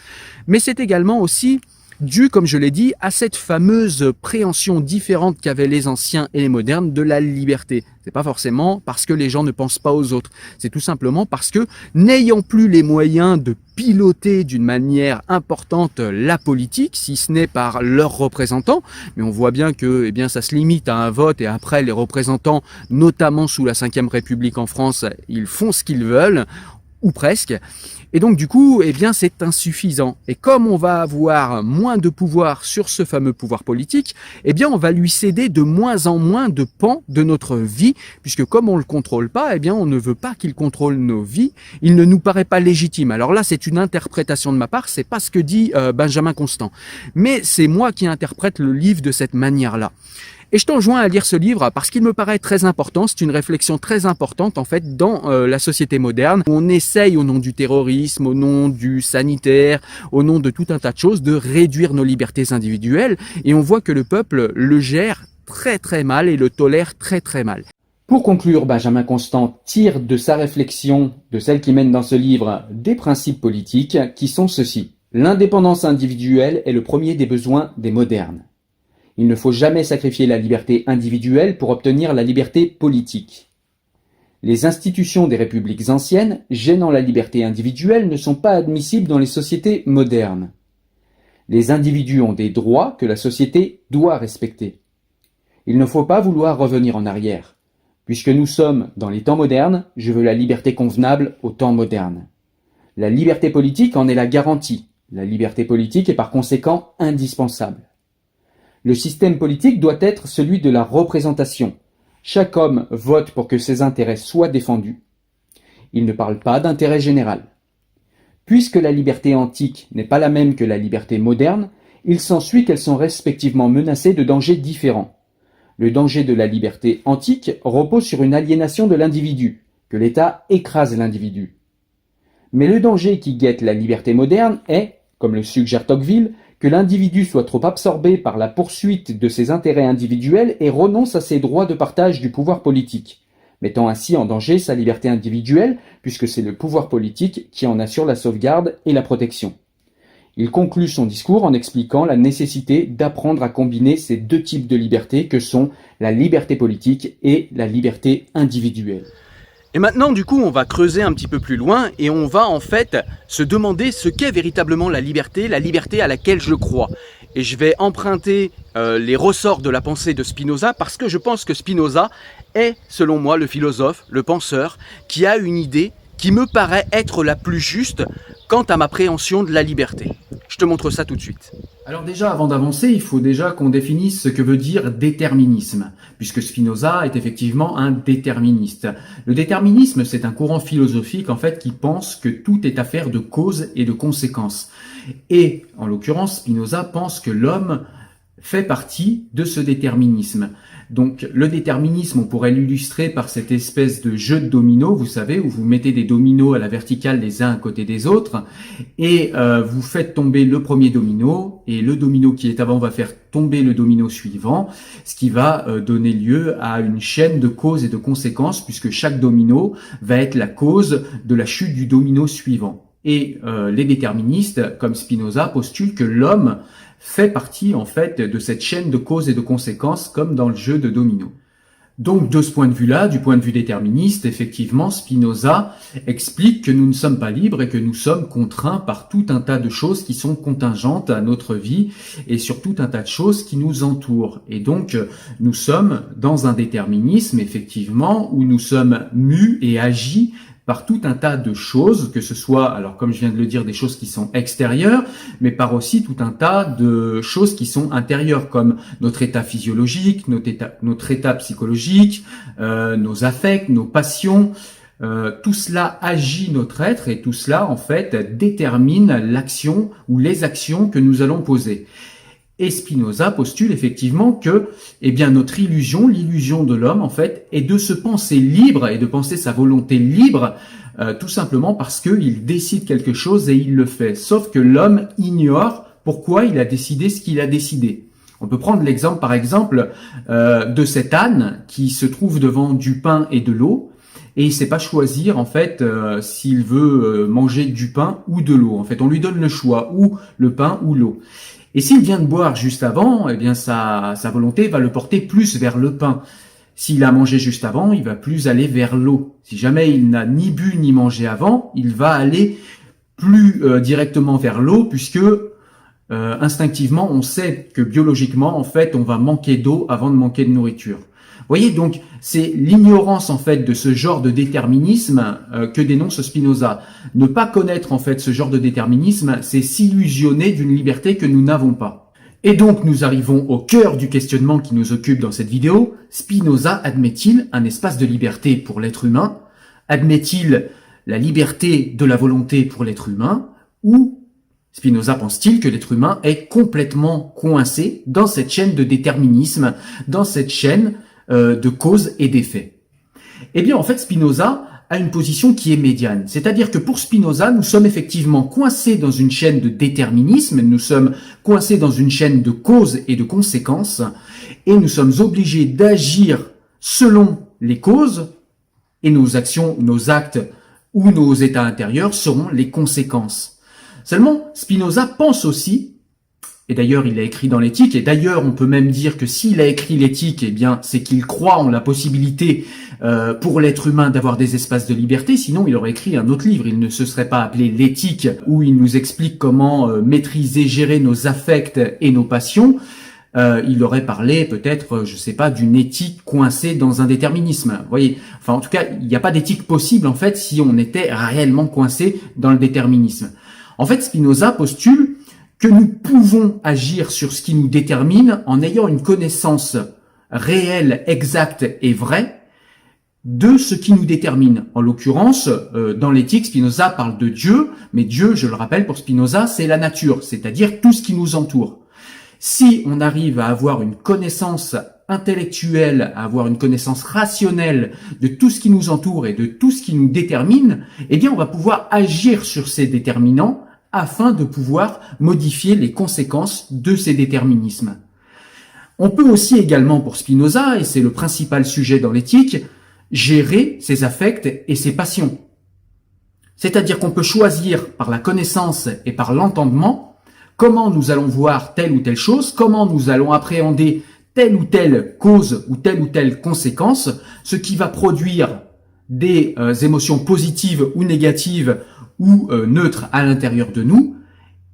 Mais c'est également aussi dû, comme je l'ai dit, à cette fameuse préhension différente qu'avaient les anciens et les modernes de la liberté. C'est pas forcément parce que les gens ne pensent pas aux autres. C'est tout simplement parce que, n'ayant plus les moyens de piloter d'une manière importante la politique, si ce n'est par leurs représentants, mais on voit bien que, eh bien, ça se limite à un vote et après les représentants, notamment sous la Ve République en France, ils font ce qu'ils veulent. ou presque. Et donc du coup, eh bien, c'est insuffisant. Et comme on va avoir moins de pouvoir sur ce fameux pouvoir politique, eh bien, on va lui céder de moins en moins de pans de notre vie, puisque comme on le contrôle pas, eh bien, on ne veut pas qu'il contrôle nos vies. Il ne nous paraît pas légitime. Alors là, c'est une interprétation de ma part, c'est pas ce que dit Benjamin Constant. Mais c'est moi qui interprète le livre de cette manière-là. Et je t'enjoins à lire ce livre parce qu'il me paraît très important, c'est une réflexion très importante en fait dans la société moderne où on essaye au nom du terrorisme, au nom du sanitaire, au nom de tout un tas de choses de réduire nos libertés individuelles et on voit que le peuple le gère très très mal et le tolère très très mal. Pour conclure, Benjamin Constant tire de sa réflexion, de celle qui mène dans ce livre, des principes politiques qui sont ceux-ci. L'indépendance individuelle est le premier des besoins des modernes. Il ne faut jamais sacrifier la liberté individuelle pour obtenir la liberté politique. Les institutions des républiques anciennes, gênant la liberté individuelle, ne sont pas admissibles dans les sociétés modernes. Les individus ont des droits que la société doit respecter. Il ne faut pas vouloir revenir en arrière. Puisque nous sommes dans les temps modernes, je veux la liberté convenable aux temps modernes. La liberté politique en est la garantie. La liberté politique est par conséquent indispensable. Le système politique doit être celui de la représentation. Chaque homme vote pour que ses intérêts soient défendus. Il ne parle pas d'intérêt général. Puisque la liberté antique n'est pas la même que la liberté moderne, il s'ensuit qu'elles sont respectivement menacées de dangers différents. Le danger de la liberté antique repose sur une aliénation de l'individu, que l'État écrase l'individu. Mais le danger qui guette la liberté moderne est, comme le suggère Tocqueville, que l'individu soit trop absorbé par la poursuite de ses intérêts individuels et renonce à ses droits de partage du pouvoir politique, mettant ainsi en danger sa liberté individuelle, puisque c'est le pouvoir politique qui en assure la sauvegarde et la protection. Il conclut son discours en expliquant la nécessité d'apprendre à combiner ces deux types de liberté que sont la liberté politique et la liberté individuelle. Et maintenant, du coup, on va creuser un petit peu plus loin et on va en fait se demander ce qu'est véritablement la liberté à laquelle je crois. Et je vais emprunter les ressorts de la pensée de Spinoza parce que je pense que Spinoza est, selon moi, le philosophe, le penseur, qui a une idée qui me paraît être la plus juste quant à ma préhension de la liberté. Je te montre ça tout de suite. Alors déjà, avant d'avancer, il faut déjà qu'on définisse ce que veut dire déterminisme, puisque Spinoza est effectivement un déterministe. Le déterminisme, c'est un courant philosophique en fait qui pense que tout est affaire de cause et de conséquences. Et en l'occurrence, Spinoza pense que l'homme fait partie de ce déterminisme. Donc le déterminisme, on pourrait l'illustrer par cette espèce de jeu de dominos, vous savez, où vous mettez des dominos à la verticale les uns à côté des autres, et vous faites tomber le premier domino, et le domino qui est avant va faire tomber le domino suivant, ce qui va donner lieu à une chaîne de causes et de conséquences, puisque chaque domino va être la cause de la chute du domino suivant. Et les déterministes, comme Spinoza, postulent que l'homme fait partie en fait de cette chaîne de causes et de conséquences comme dans le jeu de domino. Donc de ce point de vue-là, du point de vue déterministe, effectivement, Spinoza explique que nous ne sommes pas libres et que nous sommes contraints par tout un tas de choses qui sont contingentes à notre vie et sur tout un tas de choses qui nous entourent. Et donc nous sommes dans un déterminisme, effectivement, où nous sommes mus et agis par tout un tas de choses, que ce soit, alors comme je viens de le dire, des choses qui sont extérieures, mais par aussi tout un tas de choses qui sont intérieures, comme notre état physiologique, notre état psychologique, nos affects, nos passions. Tout cela agit notre être et tout cela, en fait, détermine l'action ou les actions que nous allons poser. Et Spinoza postule effectivement que, eh bien, notre illusion, l'illusion de l'homme, en fait, est de se penser libre et de penser sa volonté libre, tout simplement parce qu'il décide quelque chose et il le fait. Sauf que l'homme ignore pourquoi il a décidé ce qu'il a décidé. On peut prendre l'exemple, par exemple, de cet âne qui se trouve devant du pain et de l'eau. Et il sait pas choisir, en fait, s'il veut manger du pain ou de l'eau. En fait, on lui donne le choix, ou le pain ou l'eau. Et s'il vient de boire juste avant, eh bien sa volonté va le porter plus vers le pain. S'il a mangé juste avant, il va plus aller vers l'eau. Si jamais il n'a ni bu ni mangé avant, il va aller plus directement vers l'eau, puisque instinctivement, on sait que biologiquement, en fait, on va manquer d'eau avant de manquer de nourriture. Voyez, donc c'est l'ignorance en fait de ce genre de déterminisme que dénonce Spinoza. Ne pas connaître en fait ce genre de déterminisme, c'est s'illusionner d'une liberté que nous n'avons pas. Et donc nous arrivons au cœur du questionnement qui nous occupe dans cette vidéo. Spinoza admet-il un espace de liberté pour l'être humain? Admet-il la liberté de la volonté pour l'être humain? Ou Spinoza pense-t-il que l'être humain est complètement coincé dans cette chaîne de déterminisme, dans cette chaîne de causes et d'effets? Eh bien, en fait, Spinoza a une position qui est médiane. C'est-à-dire que pour Spinoza, nous sommes effectivement coincés dans une chaîne de déterminisme, nous sommes coincés dans une chaîne de causes et de conséquences, et nous sommes obligés d'agir selon les causes, et nos actions, nos actes ou nos états intérieurs seront les conséquences. Seulement, Spinoza pense aussi, et d'ailleurs il l'a écrit dans l'éthique, et d'ailleurs on peut même dire que s'il a écrit l'éthique, eh bien c'est qu'il croit en la possibilité pour l'être humain d'avoir des espaces de liberté, sinon il aurait écrit un autre livre, il ne se serait pas appelé l'éthique, où il nous explique comment maîtriser, gérer nos affects et nos passions. Il aurait parlé peut-être, je sais pas, d'une éthique coincée dans un déterminisme. Vous voyez, enfin en tout cas, il n'y a pas d'éthique possible en fait si on était réellement coincé dans le déterminisme. En fait, Spinoza postule que nous pouvons agir sur ce qui nous détermine en ayant une connaissance réelle, exacte et vraie de ce qui nous détermine. En l'occurrence, dans l'éthique, Spinoza parle de Dieu, mais Dieu, je le rappelle, pour Spinoza, c'est la nature, c'est-à-dire tout ce qui nous entoure. Si on arrive à avoir une connaissance intellectuelle, à avoir une connaissance rationnelle de tout ce qui nous entoure et de tout ce qui nous détermine, eh bien on va pouvoir agir sur ces déterminants afin de pouvoir modifier les conséquences de ces déterminismes. On peut aussi également, pour Spinoza, et c'est le principal sujet dans l'éthique, gérer ses affects et ses passions. C'est-à-dire qu'on peut choisir par la connaissance et par l'entendement comment nous allons voir telle ou telle chose, comment nous allons appréhender telle ou telle cause ou telle conséquence, ce qui va produire des émotions positives ou négatives ou neutres à l'intérieur de nous,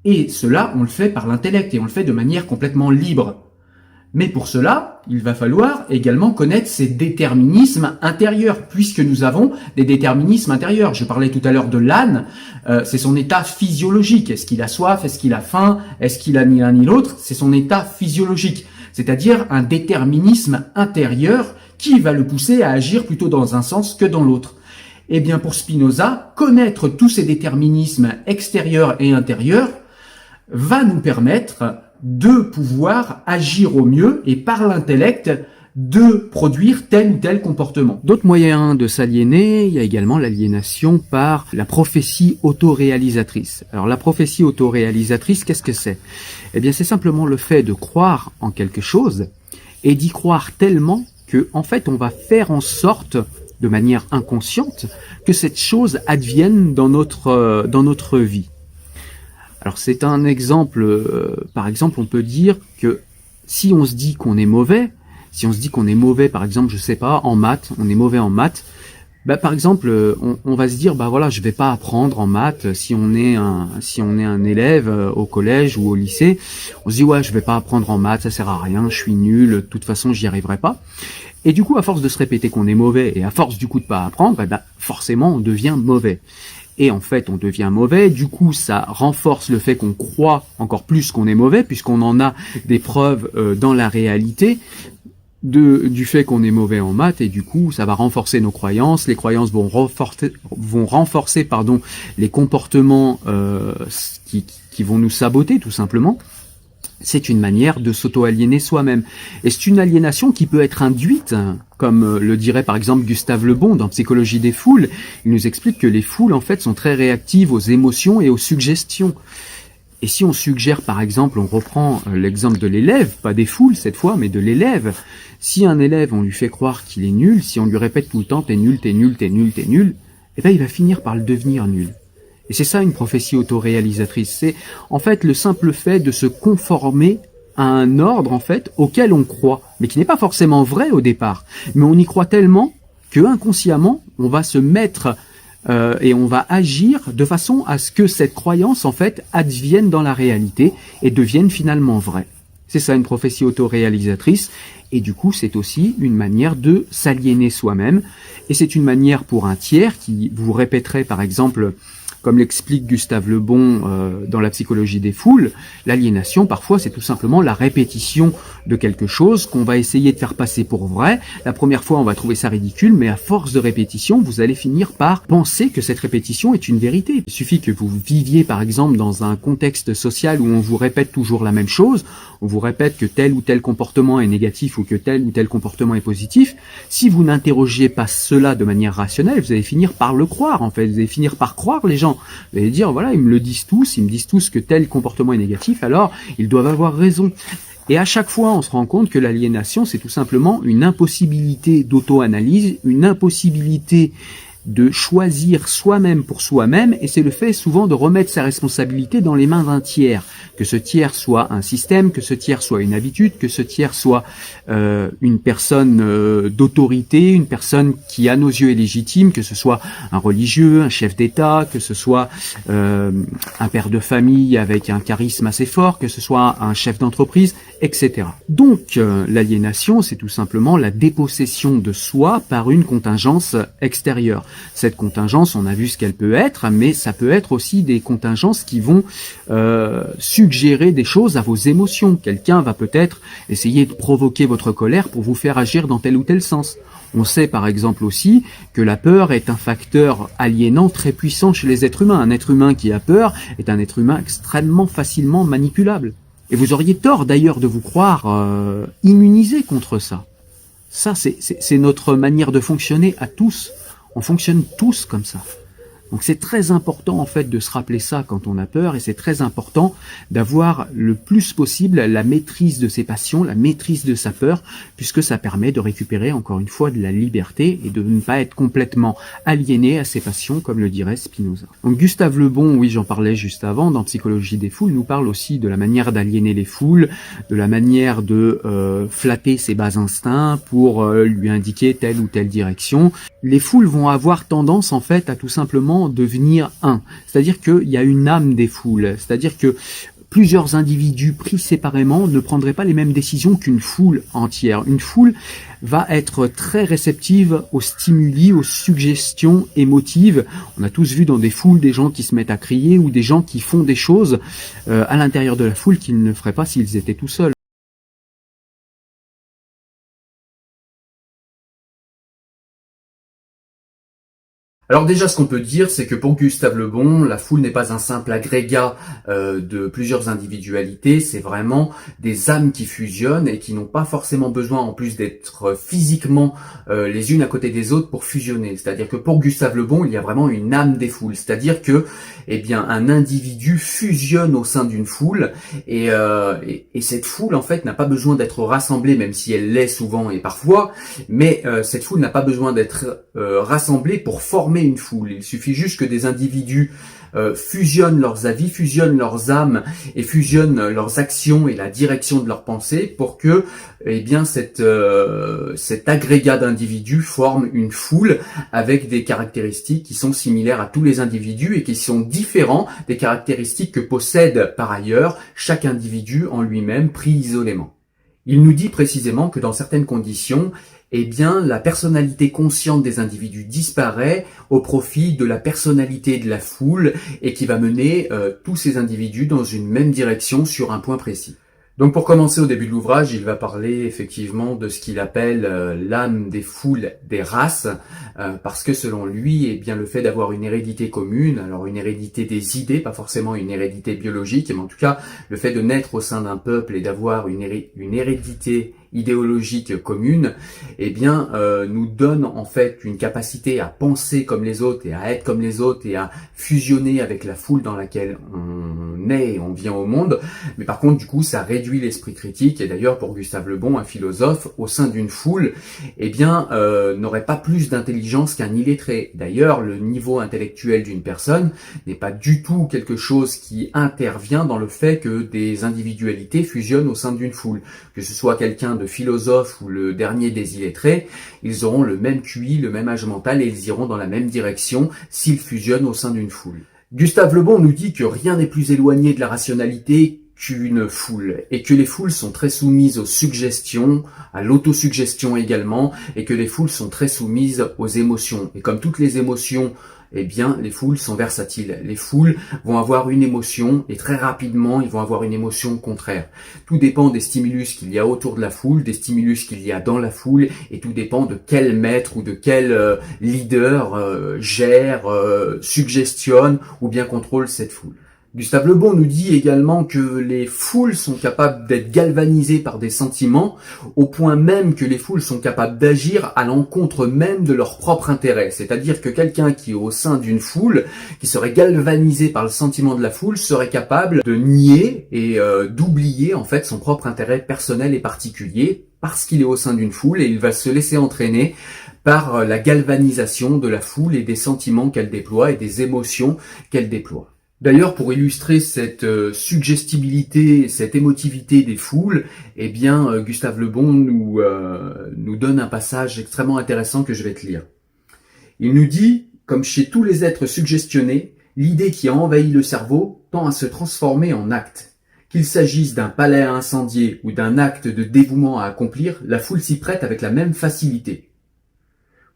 et cela, on le fait par l'intellect et on le fait de manière complètement libre. Mais pour cela, il va falloir également connaître ces déterminismes intérieurs, puisque nous avons des déterminismes intérieurs. Je parlais tout à l'heure de l'âne, c'est son état physiologique. Est-ce qu'il a soif? Est-ce qu'il a faim? Est-ce qu'il a ni l'un ni l'autre? C'est son état physiologique, c'est-à-dire un déterminisme intérieur qui va le pousser à agir plutôt dans un sens que dans l'autre. Eh bien, pour Spinoza, connaître tous ces déterminismes extérieurs et intérieurs va nous permettre de pouvoir agir au mieux et par l'intellect de produire tel ou tel comportement. D'autres moyens de s'aliéner, il y a également l'aliénation par la prophétie autoréalisatrice. Alors la prophétie autoréalisatrice, qu'est-ce que c'est? Eh bien c'est simplement le fait de croire en quelque chose et d'y croire tellement que en fait on va faire en sorte de manière inconsciente que cette chose advienne dans notre vie. Alors c'est un exemple, par exemple on peut dire que si on se dit qu'on est mauvais, par exemple je sais pas, en maths, on est mauvais en maths, bah, par exemple on va se dire bah voilà je vais pas apprendre en maths si on est un élève au collège ou au lycée, on se dit ouais je vais pas apprendre en maths, ça sert à rien, je suis nul, de toute façon j'y arriverai pas. Et du coup à force de se répéter qu'on est mauvais et à force du coup de pas apprendre, bah, forcément on devient mauvais. Et en fait, on devient mauvais. Du coup, ça renforce le fait qu'on croit encore plus qu'on est mauvais, puisqu'on en a des preuves dans la réalité du fait qu'on est mauvais en maths. Et du coup, ça va renforcer nos croyances. Les croyances vont renforcer les comportements qui vont nous saboter, tout simplement. C'est une manière de s'auto-aliéner soi-même. Et c'est une aliénation qui peut être induite, comme le dirait par exemple Gustave Le Bon dans Psychologie des foules. Il nous explique que les foules en fait sont très réactives aux émotions et aux suggestions. Et si on suggère par exemple, on reprend l'exemple de l'élève, pas des foules cette fois, mais de l'élève. Si un élève, on lui fait croire qu'il est nul, si on lui répète tout le temps t'es nul, t'es nul, t'es nul, t'es nul, eh ben il va finir par le devenir nul. Et c'est ça une prophétie autoréalisatrice, c'est en fait le simple fait de se conformer à un ordre en fait auquel on croit, mais qui n'est pas forcément vrai au départ, mais on y croit tellement que inconsciemment on va se mettre et on va agir de façon à ce que cette croyance en fait advienne dans la réalité et devienne finalement vraie. C'est ça, une prophétie autoréalisatrice. Et du coup, c'est aussi une manière de s'aliéner soi-même. Et c'est une manière pour un tiers qui vous répéterait, par exemple, comme l'explique Gustave Le Bon dans la psychologie des foules, l'aliénation, parfois, c'est tout simplement la répétition de quelque chose qu'on va essayer de faire passer pour vrai. La première fois, on va trouver ça ridicule, mais à force de répétition, vous allez finir par penser que cette répétition est une vérité. Il suffit que vous viviez, par exemple, dans un contexte social où on vous répète toujours la même chose, on vous répète que tel ou tel comportement est négatif ou que tel ou tel comportement est positif. Si vous n'interrogiez pas cela de manière rationnelle, vous allez finir par le croire, en fait. Vous allez finir par croire les gens. Vous allez dire, voilà, ils me disent tous que tel comportement est négatif, alors ils doivent avoir raison. Et à chaque fois, on se rend compte que l'aliénation, c'est tout simplement une impossibilité d'auto-analyse, une impossibilité de choisir soi-même pour soi-même, et c'est le fait souvent de remettre sa responsabilité dans les mains d'un tiers, que ce tiers soit un système, que ce tiers soit une habitude, que ce tiers soit une personne d'autorité, une personne qui à nos yeux est légitime, que ce soit un religieux, un chef d'État, que ce soit un père de famille avec un charisme assez fort, que ce soit un chef d'entreprise, etc. Donc l'aliénation, c'est tout simplement la dépossession de soi par une contingence extérieure. Cette contingence, on a vu ce qu'elle peut être, mais ça peut être aussi des contingences qui vont suggérer des choses à vos émotions. Quelqu'un va peut-être essayer de provoquer votre colère pour vous faire agir dans tel ou tel sens. On sait par exemple aussi que la peur est un facteur aliénant très puissant chez les êtres humains. Un être humain qui a peur est un être humain extrêmement facilement manipulable. Et vous auriez tort d'ailleurs de vous croire immunisé contre ça. Ça, c'est notre manière de fonctionner à tous. On fonctionne tous comme ça. Donc c'est très important en fait de se rappeler ça quand on a peur, et c'est très important d'avoir le plus possible la maîtrise de ses passions, la maîtrise de sa peur, puisque ça permet de récupérer encore une fois de la liberté et de ne pas être complètement aliéné à ses passions, comme le dirait Spinoza. Donc Gustave Le Bon, oui, j'en parlais juste avant, dans Psychologie des foules, nous parle aussi de la manière d'aliéner les foules, de la manière de flatter ses bas instincts pour lui indiquer telle ou telle direction. Les foules vont avoir tendance en fait à tout simplement devenir un. C'est-à-dire qu'il y a une âme des foules. C'est-à-dire que plusieurs individus pris séparément ne prendraient pas les mêmes décisions qu'une foule entière. Une foule va être très réceptive aux stimuli, aux suggestions émotives. On a tous vu dans des foules des gens qui se mettent à crier ou des gens qui font des choses à l'intérieur de la foule qu'ils ne feraient pas s'ils étaient tout seuls. Alors déjà, ce qu'on peut dire, c'est que pour Gustave Le Bon, la foule n'est pas un simple agrégat de plusieurs individualités, c'est vraiment des âmes qui fusionnent et qui n'ont pas forcément besoin, en plus d'être physiquement les unes à côté des autres, pour fusionner. C'est-à-dire que pour Gustave Le Bon, il y a vraiment une âme des foules, c'est-à-dire que, eh bien, un individu fusionne au sein d'une foule, et cette foule, en fait, n'a pas besoin d'être rassemblée, même si elle l'est souvent et parfois, mais cette foule n'a pas besoin d'être rassemblée pour former une foule. Il suffit juste que des individus fusionnent leurs avis, fusionnent leurs âmes et fusionnent leurs actions et la direction de leurs pensées pour que, eh bien, cet agrégat d'individus forme une foule avec des caractéristiques qui sont similaires à tous les individus et qui sont différents des caractéristiques que possède par ailleurs chaque individu en lui-même pris isolément. Il nous dit précisément que dans certaines conditions, eh bien, la personnalité consciente des individus disparaît au profit de la personnalité de la foule et qui va mener tous ces individus dans une même direction sur un point précis. Donc pour commencer au début de l'ouvrage, il va parler effectivement de ce qu'il appelle l'âme des foules des races, parce que selon lui, eh bien, le fait d'avoir une hérédité commune, alors une hérédité des idées, pas forcément une hérédité biologique, mais en tout cas le fait de naître au sein d'un peuple et d'avoir une hérédité idéologique commune, eh bien, nous donne en fait une capacité à penser comme les autres et à être comme les autres et à fusionner avec la foule dans laquelle on est et on vient au monde. Mais par contre, du coup, ça réduit l'esprit critique. Et d'ailleurs, pour Gustave Le Bon, un philosophe au sein d'une foule, eh bien, n'aurait pas plus d'intelligence qu'un illettré. D'ailleurs, le niveau intellectuel d'une personne n'est pas du tout quelque chose qui intervient dans le fait que des individualités fusionnent au sein d'une foule. Que ce soit quelqu'un de philosophe ou le dernier des illettrés, ils auront le même QI, le même âge mental et ils iront dans la même direction s'ils fusionnent au sein d'une foule. Gustave Le Bon nous dit que rien n'est plus éloigné de la rationalité qu'une foule, et que les foules sont très soumises aux suggestions, à l'autosuggestion également, et que les foules sont très soumises aux émotions. Et comme toutes les émotions, eh bien, les foules sont versatiles. Les foules vont avoir une émotion, et très rapidement, ils vont avoir une émotion contraire. Tout dépend des stimulus qu'il y a autour de la foule, des stimulus qu'il y a dans la foule, et tout dépend de quel maître ou de quel leader gère, suggestionne ou bien contrôle cette foule. Gustave Le Bon nous dit également que les foules sont capables d'être galvanisées par des sentiments, au point même que les foules sont capables d'agir à l'encontre même de leur propre intérêt. C'est-à-dire que quelqu'un qui est au sein d'une foule, qui serait galvanisé par le sentiment de la foule, serait capable de nier et d'oublier en fait son propre intérêt personnel et particulier, parce qu'il est au sein d'une foule et il va se laisser entraîner par la galvanisation de la foule et des sentiments qu'elle déploie et des émotions qu'elle déploie. D'ailleurs, pour illustrer cette suggestibilité, cette émotivité des foules, eh bien, Gustave Le Bon nous donne un passage extrêmement intéressant que je vais te lire. Il nous dit, comme chez tous les êtres suggestionnés, l'idée qui a envahi le cerveau tend à se transformer en acte. Qu'il s'agisse d'un palais à incendier ou d'un acte de dévouement à accomplir, la foule s'y prête avec la même facilité.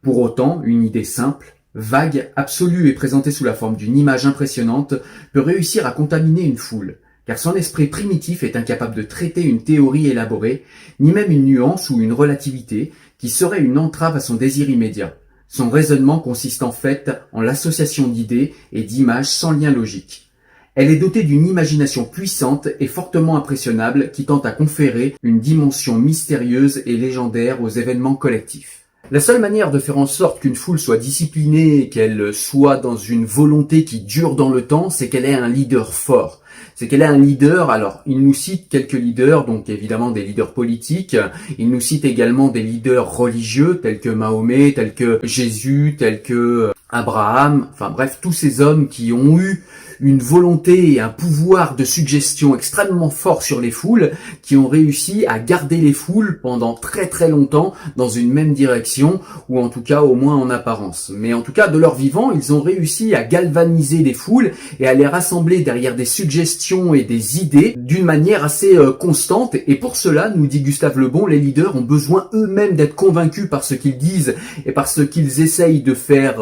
Pour autant, une idée simple, vague, absolue et présentée sous la forme d'une image impressionnante, peut réussir à contaminer une foule, car son esprit primitif est incapable de traiter une théorie élaborée, ni même une nuance ou une relativité, qui serait une entrave à son désir immédiat. Son raisonnement consiste en fait en l'association d'idées et d'images sans lien logique. Elle est dotée d'une imagination puissante et fortement impressionnable qui tente à conférer une dimension mystérieuse et légendaire aux événements collectifs. La seule manière de faire en sorte qu'une foule soit disciplinée et qu'elle soit dans une volonté qui dure dans le temps, c'est qu'elle ait un leader fort. C'est qu'elle ait un leader. Alors, il nous cite quelques leaders, donc évidemment des leaders politiques. Il nous cite également des leaders religieux, tels que Mahomet, tels que Jésus, tels que Abraham. Enfin bref, tous ces hommes qui ont eu une volonté et un pouvoir de suggestion extrêmement fort sur les foules, qui ont réussi à garder les foules pendant très très longtemps dans une même direction, ou en tout cas au moins en apparence. Mais en tout cas, de leur vivant, ils ont réussi à galvaniser les foules et à les rassembler derrière des suggestions et des idées d'une manière assez constante. Et pour cela, nous dit Gustave Le Bon, les leaders ont besoin eux-mêmes d'être convaincus par ce qu'ils disent et par ce qu'ils essayent de faire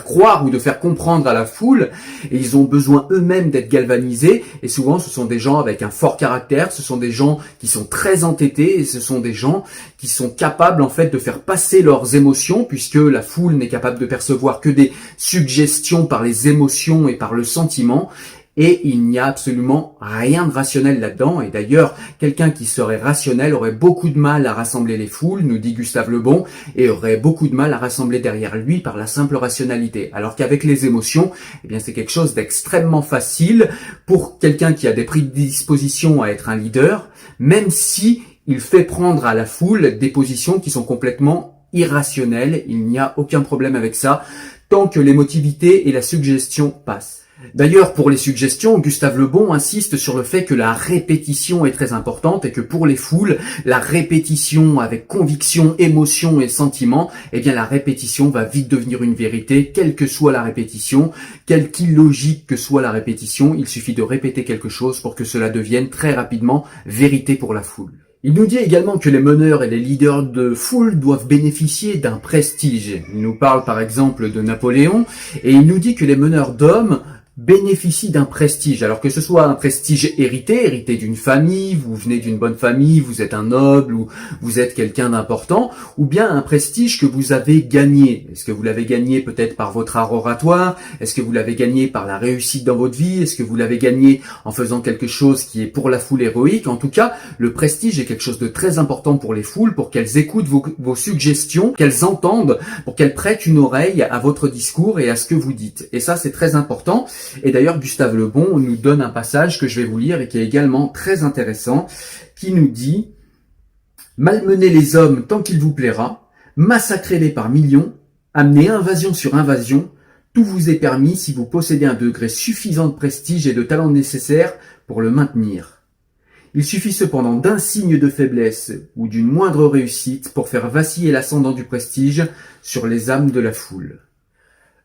croire ou de faire comprendre à la foule. Et ils ont besoin eux-mêmes d'être galvanisés, et souvent ce sont des gens avec un fort caractère, ce sont des gens qui sont très entêtés, et ce sont des gens qui sont capables en fait de faire passer leurs émotions, puisque la foule n'est capable de percevoir que des suggestions par les émotions et par le sentiment. Et il n'y a absolument rien de rationnel là-dedans. Et d'ailleurs, quelqu'un qui serait rationnel aurait beaucoup de mal à rassembler les foules, nous dit Gustave Le Bon, et aurait beaucoup de mal à rassembler derrière lui par la simple rationalité. Alors qu'avec les émotions, eh bien, c'est quelque chose d'extrêmement facile pour quelqu'un qui a des prédispositions à être un leader, même si il fait prendre à la foule des positions qui sont complètement irrationnelles. Il n'y a aucun problème avec ça, tant que l'émotivité et la suggestion passent. D'ailleurs, pour les suggestions, Gustave Le Bon insiste sur le fait que la répétition est très importante et que pour les foules, la répétition avec conviction, émotion et sentiment, eh bien la répétition va vite devenir une vérité, quelle que soit la répétition, quelque illogique que soit la répétition, il suffit de répéter quelque chose pour que cela devienne très rapidement vérité pour la foule. Il nous dit également que les meneurs et les leaders de foule doivent bénéficier d'un prestige. Il nous parle par exemple de Napoléon et il nous dit que les meneurs d'hommes bénéficie d'un prestige, alors que ce soit un prestige hérité d'une famille, vous venez d'une bonne famille, vous êtes un noble ou vous êtes quelqu'un d'important, ou bien un prestige que vous avez gagné. Est-ce que vous l'avez gagné peut-être par votre art oratoire? Est-ce que vous l'avez gagné par la réussite dans votre vie? Est-ce que vous l'avez gagné en faisant quelque chose qui est pour la foule héroïque? En tout cas, le prestige est quelque chose de très important pour les foules, pour qu'elles écoutent vos suggestions, qu'elles entendent, pour qu'elles prêtent une oreille à votre discours et à ce que vous dites. Et ça, c'est très important. Et d'ailleurs, Gustave Le Bon nous donne un passage que je vais vous lire et qui est également très intéressant, qui nous dit « Malmenez les hommes tant qu'il vous plaira, massacrez-les par millions, amenez invasion sur invasion, tout vous est permis si vous possédez un degré suffisant de prestige et de talent nécessaire pour le maintenir. Il suffit cependant d'un signe de faiblesse ou d'une moindre réussite pour faire vaciller l'ascendant du prestige sur les âmes de la foule. »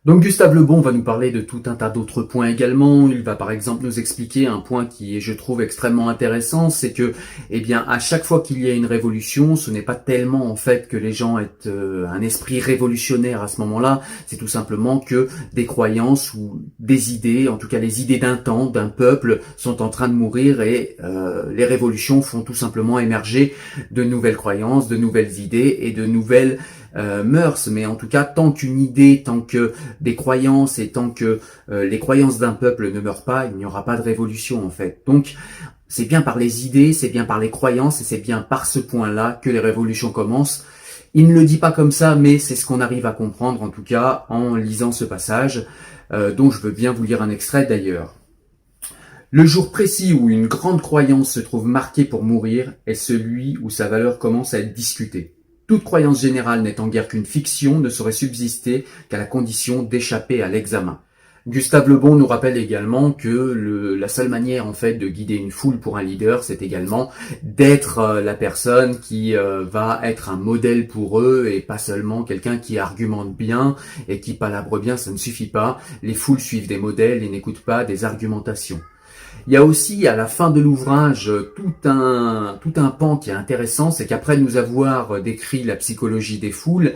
Donc Gustave Le Bon va nous parler de tout un tas d'autres points également. Il va par exemple nous expliquer un point qui est, je trouve, extrêmement intéressant, c'est que, eh bien, à chaque fois qu'il y a une révolution, ce n'est pas tellement en fait que les gens aient un esprit révolutionnaire à ce moment-là, c'est tout simplement que des croyances ou des idées, en tout cas les idées d'un temps, d'un peuple, sont en train de mourir et les révolutions font tout simplement émerger de nouvelles croyances, de nouvelles idées et de nouvelles mœurs. Mais en tout cas, tant qu'une idée, tant que des croyances et tant que les croyances d'un peuple ne meurent pas, il n'y aura pas de révolution en fait. Donc c'est bien par les idées, c'est bien par les croyances et c'est bien par ce point-là que les révolutions commencent. Il ne le dit pas comme ça, mais c'est ce qu'on arrive à comprendre en tout cas en lisant ce passage, dont je veux bien vous lire un extrait d'ailleurs. Le jour précis où une grande croyance se trouve marquée pour mourir est celui où sa valeur commence à être discutée. Toute croyance générale n'étant guère qu'une fiction ne saurait subsister qu'à la condition d'échapper à l'examen. Gustave Le Bon nous rappelle également que la seule manière en fait de guider une foule pour un leader, c'est également d'être la personne qui va être un modèle pour eux et pas seulement quelqu'un qui argumente bien et qui palabre bien, ça ne suffit pas. Les foules suivent des modèles et n'écoutent pas des argumentations. Il y a aussi à la fin de l'ouvrage tout un pan qui est intéressant, c'est qu'après nous avoir décrit la psychologie des foules,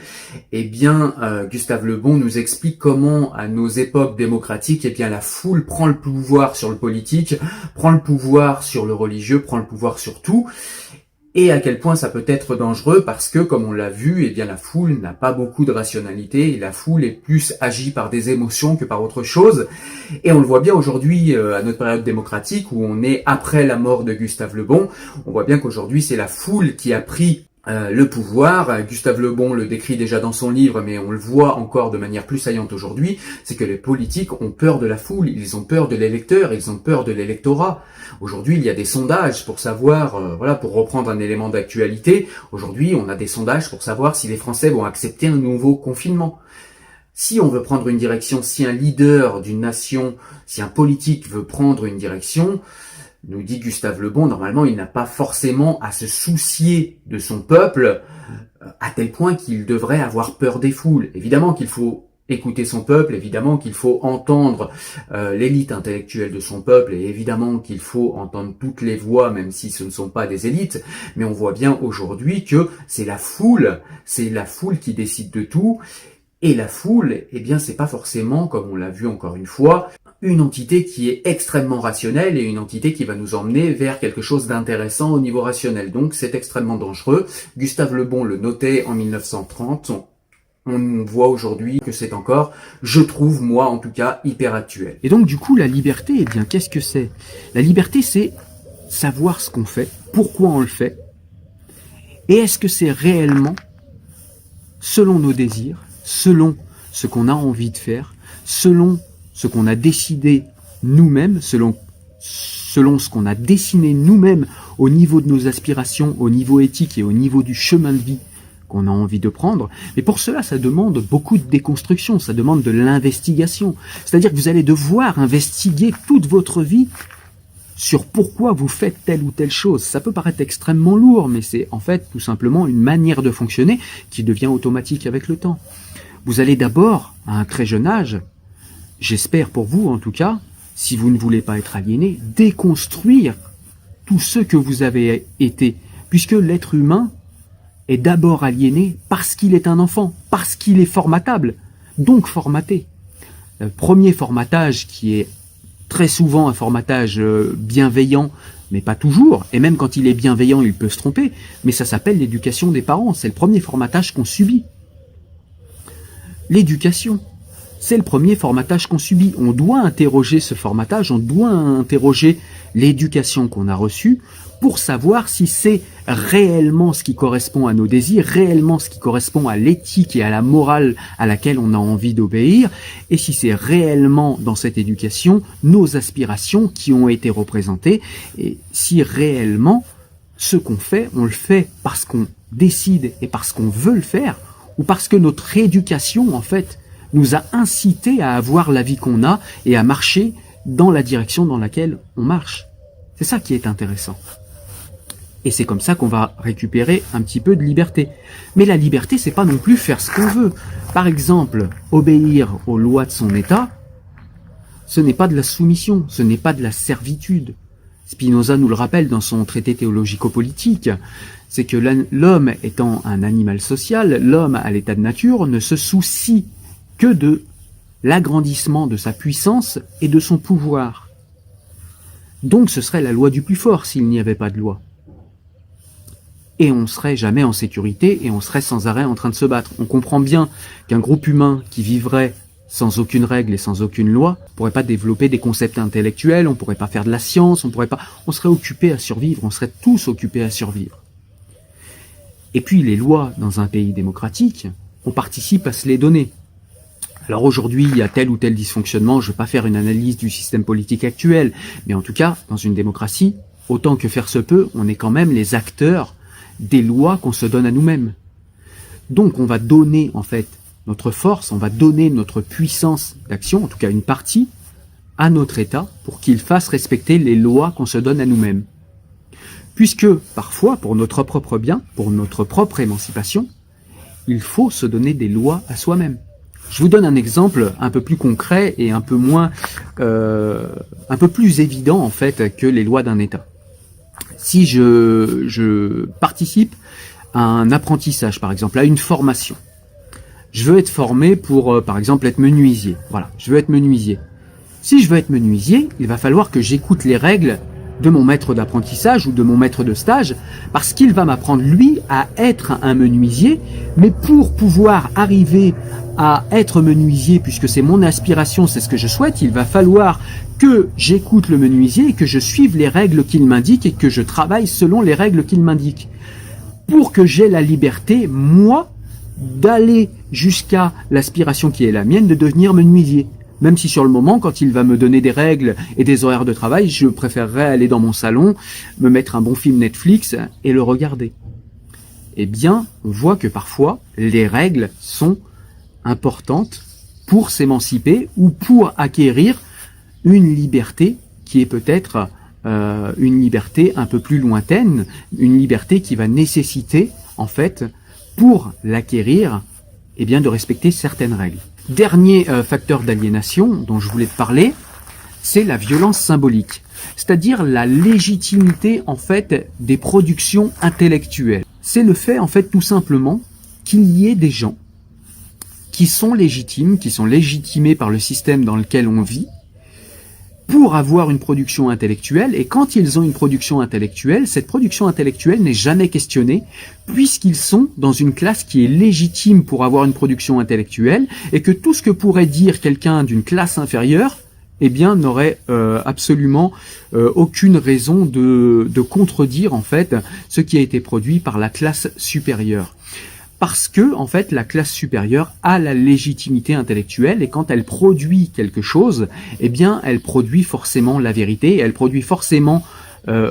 eh bien Gustave Le Bon nous explique comment à nos époques démocratiques, eh bien la foule prend le pouvoir sur le politique, prend le pouvoir sur le religieux, prend le pouvoir sur tout. Et à quel point ça peut être dangereux parce que, comme on l'a vu, eh bien la foule n'a pas beaucoup de rationalité et la foule est plus agie par des émotions que par autre chose. Et on le voit bien aujourd'hui à notre période démocratique où on est après la mort de Gustave Le Bon. On voit bien qu'aujourd'hui c'est la foule qui a pris le pouvoir. Gustave Le Bon le décrit déjà dans son livre, mais on le voit encore de manière plus saillante aujourd'hui, c'est que les politiques ont peur de la foule, ils ont peur de l'électeur, ils ont peur de l'électorat. Aujourd'hui, il y a des sondages pour savoir, voilà, pour reprendre un élément d'actualité, aujourd'hui, on a des sondages pour savoir si les Français vont accepter un nouveau confinement. Si on veut prendre une direction, si un leader d'une nation, si un politique veut prendre une direction, nous dit Gustave Le Bon, normalement, il n'a pas forcément à se soucier de son peuple à tel point qu'il devrait avoir peur des foules. Évidemment qu'il faut écouter son peuple, évidemment qu'il faut entendre l'élite intellectuelle de son peuple, et évidemment qu'il faut entendre toutes les voix, même si ce ne sont pas des élites, mais on voit bien aujourd'hui que c'est la foule qui décide de tout, et la foule, eh bien c'est pas forcément, comme on l'a vu encore une fois, une entité qui est extrêmement rationnelle et une entité qui va nous emmener vers quelque chose d'intéressant au niveau rationnel. Donc c'est extrêmement dangereux. Gustave Le Bon le notait en 1930. On voit aujourd'hui que c'est encore, je trouve, moi en tout cas, hyper actuel. Et donc du coup, la liberté, eh bien, qu'est-ce que c'est? La liberté, c'est savoir ce qu'on fait, pourquoi on le fait, et est-ce que c'est réellement selon nos désirs, selon ce qu'on a envie de faire, selon ce qu'on a décidé nous-mêmes, selon ce qu'on a dessiné nous-mêmes au niveau de nos aspirations, au niveau éthique et au niveau du chemin de vie qu'on a envie de prendre. Mais pour cela, ça demande beaucoup de déconstruction, ça demande de l'investigation. C'est-à-dire que vous allez devoir investiguer toute votre vie sur pourquoi vous faites telle ou telle chose. Ça peut paraître extrêmement lourd, mais c'est en fait tout simplement une manière de fonctionner qui devient automatique avec le temps. Vous allez d'abord, à un très jeune âge, j'espère pour vous en tout cas, si vous ne voulez pas être aliéné, déconstruire tout ce que vous avez été, puisque l'être humain est d'abord aliéné parce qu'il est un enfant, parce qu'il est formatable, donc formaté. Le premier formatage qui est très souvent un formatage bienveillant, mais pas toujours, et même quand il est bienveillant, il peut se tromper, mais ça s'appelle l'éducation des parents, c'est le premier formatage qu'on subit. L'éducation, c'est le premier formatage qu'on subit. On doit interroger ce formatage, on doit interroger l'éducation qu'on a reçue pour savoir si c'est réellement ce qui correspond à nos désirs, réellement ce qui correspond à l'éthique et à la morale à laquelle on a envie d'obéir, et si c'est réellement dans cette éducation nos aspirations qui ont été représentées, et si réellement ce qu'on fait, on le fait parce qu'on décide et parce qu'on veut le faire, ou parce que notre éducation, en fait, nous a incité à avoir la vie qu'on a et à marcher dans la direction dans laquelle on marche. C'est ça qui est intéressant. Et c'est comme ça qu'on va récupérer un petit peu de liberté. Mais la liberté, c'est pas non plus faire ce qu'on veut. Par exemple, obéir aux lois de son État, ce n'est pas de la soumission, ce n'est pas de la servitude. Spinoza nous le rappelle dans son traité théologico-politique, c'est que l'homme étant un animal social, l'homme à l'état de nature ne se soucie que de l'agrandissement de sa puissance et de son pouvoir. Donc ce serait la loi du plus fort s'il n'y avait pas de loi. Et on serait jamais en sécurité et on serait sans arrêt en train de se battre. On comprend bien qu'un groupe humain qui vivrait sans aucune règle et sans aucune loi, on pourrait pas développer des concepts intellectuels, on pourrait pas faire de la science, on serait occupé à survivre, on serait tous occupés à survivre. Et puis les lois dans un pays démocratique, on participe à se les donner. Alors aujourd'hui, il y a tel ou tel dysfonctionnement, je ne vais pas faire une analyse du système politique actuel, mais en tout cas, dans une démocratie, autant que faire se peut, on est quand même les acteurs des lois qu'on se donne à nous-mêmes. Donc on va donner en fait notre force, on va donner notre puissance d'action, en tout cas une partie, à notre État pour qu'il fasse respecter les lois qu'on se donne à nous-mêmes. Puisque parfois, pour notre propre bien, pour notre propre émancipation, il faut se donner des lois à soi-même. Je vous donne un exemple un peu plus concret et un peu plus évident en fait que les lois d'un État. Si je participe à un apprentissage, par exemple, à une formation, je veux être formé pour, par exemple, être menuisier. Voilà, je veux être menuisier. Si je veux être menuisier, il va falloir que j'écoute les règles de mon maître d'apprentissage ou de mon maître de stage, parce qu'il va m'apprendre, lui, à être un menuisier, mais pour pouvoir arriver à être menuisier, puisque c'est mon aspiration, c'est ce que je souhaite, il va falloir que j'écoute le menuisier et que je suive les règles qu'il m'indique et que je travaille selon les règles qu'il m'indique. Pour que j'ai la liberté, moi, d'aller jusqu'à l'aspiration qui est la mienne de devenir menuisier. Même si sur le moment, quand il va me donner des règles et des horaires de travail, je préférerais aller dans mon salon, me mettre un bon film Netflix et le regarder. Eh bien, on voit que parfois, les règles sont importantes pour s'émanciper ou pour acquérir une liberté qui est peut-être une liberté un peu plus lointaine, une liberté qui va nécessiter, en fait, pour l'acquérir, eh bien, de respecter certaines règles. Dernier facteur d'aliénation dont je voulais te parler, c'est la violence symbolique, c'est-à-dire la légitimité en fait des productions intellectuelles. C'est le fait en fait tout simplement qu'il y ait des gens qui sont légitimes, qui sont légitimés par le système dans lequel on vit, pour avoir une production intellectuelle, et quand ils ont une production intellectuelle, cette production intellectuelle n'est jamais questionnée, puisqu'ils sont dans une classe qui est légitime pour avoir une production intellectuelle, et que tout ce que pourrait dire quelqu'un d'une classe inférieure, eh bien, n'aurait absolument aucune raison de contredire, en fait, ce qui a été produit par la classe supérieure. Parce que, en fait, la classe supérieure a la légitimité intellectuelle et quand elle produit quelque chose, eh bien, elle produit forcément la vérité et elle produit forcément,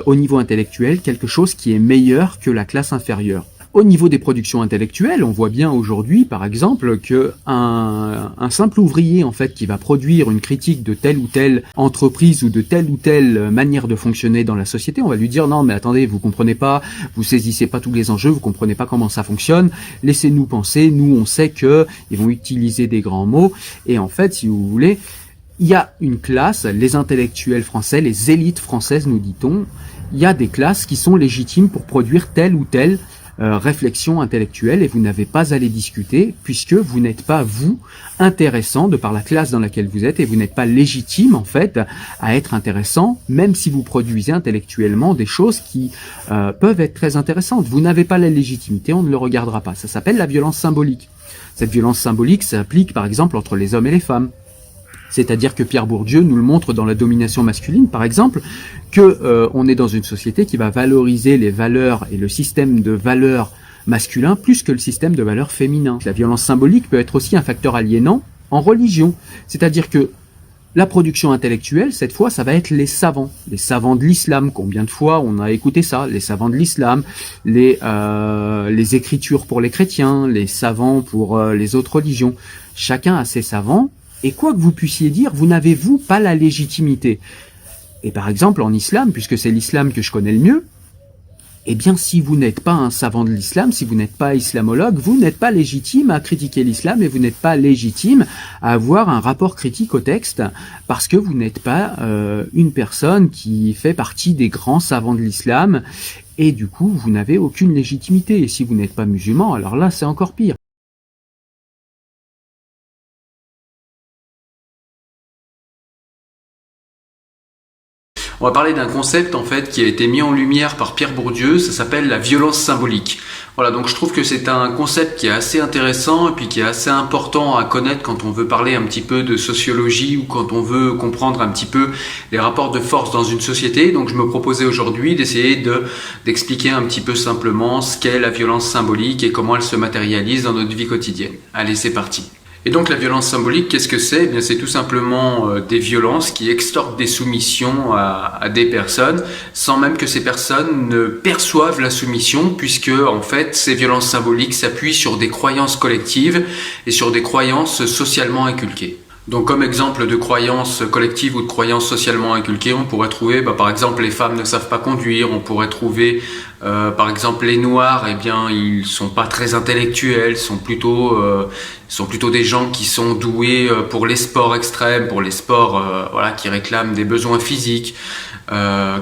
au niveau intellectuel, quelque chose qui est meilleur que la classe inférieure. Au niveau des productions intellectuelles, on voit bien aujourd'hui, par exemple, que un simple ouvrier, en fait, qui va produire une critique de telle ou telle entreprise ou de telle ou telle manière de fonctionner dans la société, on va lui dire non, mais attendez, vous comprenez pas, vous saisissez pas tous les enjeux, vous comprenez pas comment ça fonctionne, laissez-nous penser, nous on sait que ils vont utiliser des grands mots, et en fait, si vous voulez, il y a une classe, les intellectuels français, les élites françaises, nous dit-on, il y a des classes qui sont légitimes pour produire telle ou telle réflexion intellectuelle et vous n'avez pas à les discuter puisque vous n'êtes pas, vous, intéressant de par la classe dans laquelle vous êtes et vous n'êtes pas légitime, en fait, à être intéressant, même si vous produisez intellectuellement des choses qui peuvent être très intéressantes. Vous n'avez pas la légitimité, on ne le regardera pas. Ça s'appelle la violence symbolique. Cette violence symbolique s'applique, par exemple, entre les hommes et les femmes. C'est-à-dire que Pierre Bourdieu nous le montre dans La domination masculine, par exemple, que on est dans une société qui va valoriser les valeurs et le système de valeurs masculin plus que le système de valeurs féminin. La violence symbolique peut être aussi un facteur aliénant en religion. C'est-à-dire que la production intellectuelle, cette fois, ça va être les savants de l'islam. Combien de fois on a écouté ça? Les savants de l'islam, les écritures pour les chrétiens, les savants pour les autres religions. Chacun a ses savants. Et quoi que vous puissiez dire, vous n'avez, vous, pas la légitimité. Et par exemple, en islam, puisque c'est l'islam que je connais le mieux, eh bien, si vous n'êtes pas un savant de l'islam, si vous n'êtes pas islamologue, vous n'êtes pas légitime à critiquer l'islam et vous n'êtes pas légitime à avoir un rapport critique au texte parce que vous n'êtes pas une personne qui fait partie des grands savants de l'islam et du coup, vous n'avez aucune légitimité. Et si vous n'êtes pas musulman, alors là, c'est encore pire. On va parler d'un concept en fait qui a été mis en lumière par Pierre Bourdieu, ça s'appelle la violence symbolique. Voilà, donc je trouve que c'est un concept qui est assez intéressant et puis qui est assez important à connaître quand on veut parler un petit peu de sociologie ou quand on veut comprendre un petit peu les rapports de force dans une société. Donc je me proposais aujourd'hui d'essayer d'expliquer un petit peu simplement ce qu'est la violence symbolique et comment elle se matérialise dans notre vie quotidienne. Allez, c'est parti. Et donc la violence symbolique, qu'est-ce que c'est? Eh bien, c'est tout simplement des violences qui extorquent des soumissions à des personnes sans même que ces personnes ne perçoivent la soumission, puisque en fait ces violences symboliques s'appuient sur des croyances collectives et sur des croyances socialement inculquées. Donc comme exemple de croyances collectives ou de croyances socialement inculquées, on pourrait trouver par exemple les femmes ne savent pas conduire, on pourrait trouver par exemple les noirs, eh bien ils sont pas très intellectuels, sont plutôt des gens qui sont doués pour les sports extrêmes, pour les sports voilà, qui réclament des besoins physiques.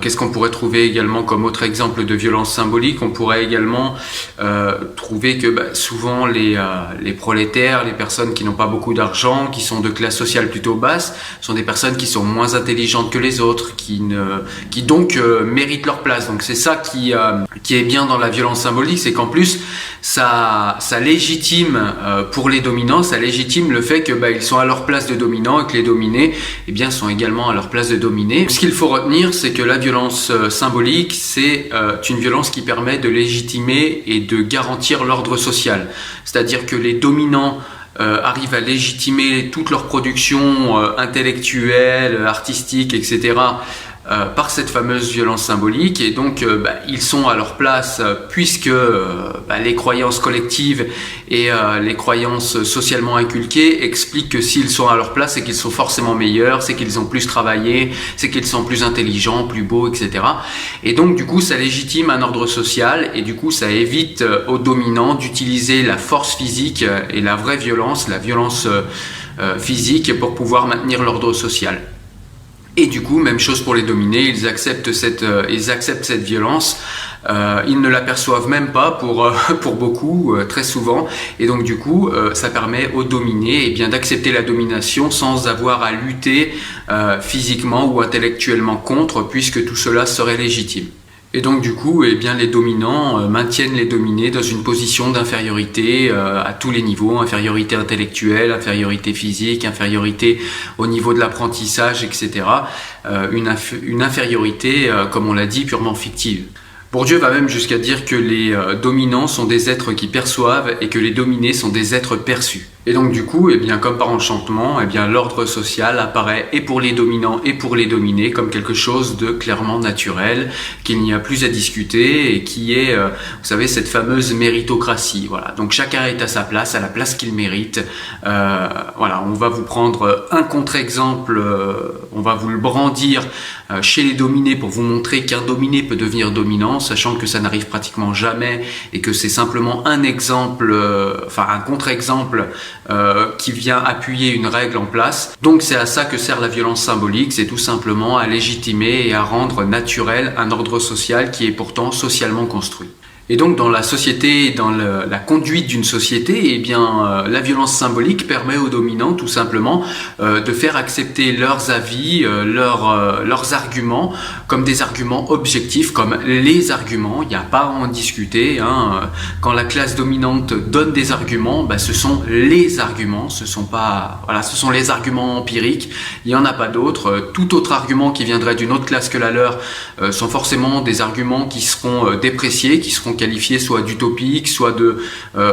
Qu'est-ce qu'on pourrait trouver également comme autre exemple de violence symbolique? On pourrait également trouver que souvent les prolétaires, les personnes qui n'ont pas beaucoup d'argent, qui sont de classe sociale plutôt basse, sont des personnes qui sont moins intelligentes que les autres, qui donc méritent leur place. Donc c'est ça qui est bien dans la violence symbolique, c'est qu'en plus ça légitime pour les dominants, ça légitime le fait que ils sont à leur place de dominants et que les dominés sont également à leur place de dominés. Ce qu'il faut retenir, c'est que la violence symbolique, c'est une violence qui permet de légitimer et de garantir l'ordre social. C'est-à-dire que les dominants arrivent à légitimer toute leur production intellectuelle, artistique, etc. Par cette fameuse violence symbolique, et donc ils sont à leur place puisque les croyances collectives et les croyances socialement inculquées expliquent que s'ils sont à leur place, c'est qu'ils sont forcément meilleurs, c'est qu'ils ont plus travaillé, c'est qu'ils sont plus intelligents, plus beaux, etc. Et donc du coup ça légitime un ordre social et du coup ça évite aux dominants d'utiliser la force physique et la vraie violence, la violence physique pour pouvoir maintenir l'ordre social. Et du coup, même chose pour les dominés, ils acceptent cette violence, ils ne l'aperçoivent même pas pour beaucoup, très souvent, et donc du coup, ça permet aux dominés d'accepter la domination sans avoir à lutter physiquement ou intellectuellement contre, puisque tout cela serait légitime. Et donc du coup, les dominants maintiennent les dominés dans une position d'infériorité à tous les niveaux, infériorité intellectuelle, infériorité physique, infériorité au niveau de l'apprentissage, etc. Une infériorité, comme on l'a dit, purement fictive. Bourdieu va même jusqu'à dire que les dominants sont des êtres qui perçoivent et que les dominés sont des êtres perçus. Et donc du coup, comme par enchantement, l'ordre social apparaît et pour les dominants et pour les dominés comme quelque chose de clairement naturel, qu'il n'y a plus à discuter et qui est, vous savez, cette fameuse méritocratie. Voilà. Donc chacun est à sa place, à la place qu'il mérite. Voilà, on va vous prendre un contre-exemple, on va vous le brandir chez les dominés pour vous montrer qu'un dominé peut devenir dominant, sachant que ça n'arrive pratiquement jamais et que c'est simplement un exemple, un contre-exemple qui vient appuyer une règle en place. Donc c'est à ça que sert la violence symbolique, c'est tout simplement à légitimer et à rendre naturel un ordre social qui est pourtant socialement construit. Et donc dans la société, dans la conduite d'une société, la violence symbolique permet aux dominants tout simplement de faire accepter leurs avis, leurs arguments comme des arguments objectifs, comme les arguments. Il n'y a pas à en discuter. Quand la classe dominante donne des arguments, ce sont les arguments, ce sont les arguments empiriques. Il n'y en a pas d'autres. Tout autre argument qui viendrait d'une autre classe que la leur sont forcément des arguments qui seront dépréciés, qui seront qualifiés soit d'utopiques, soit de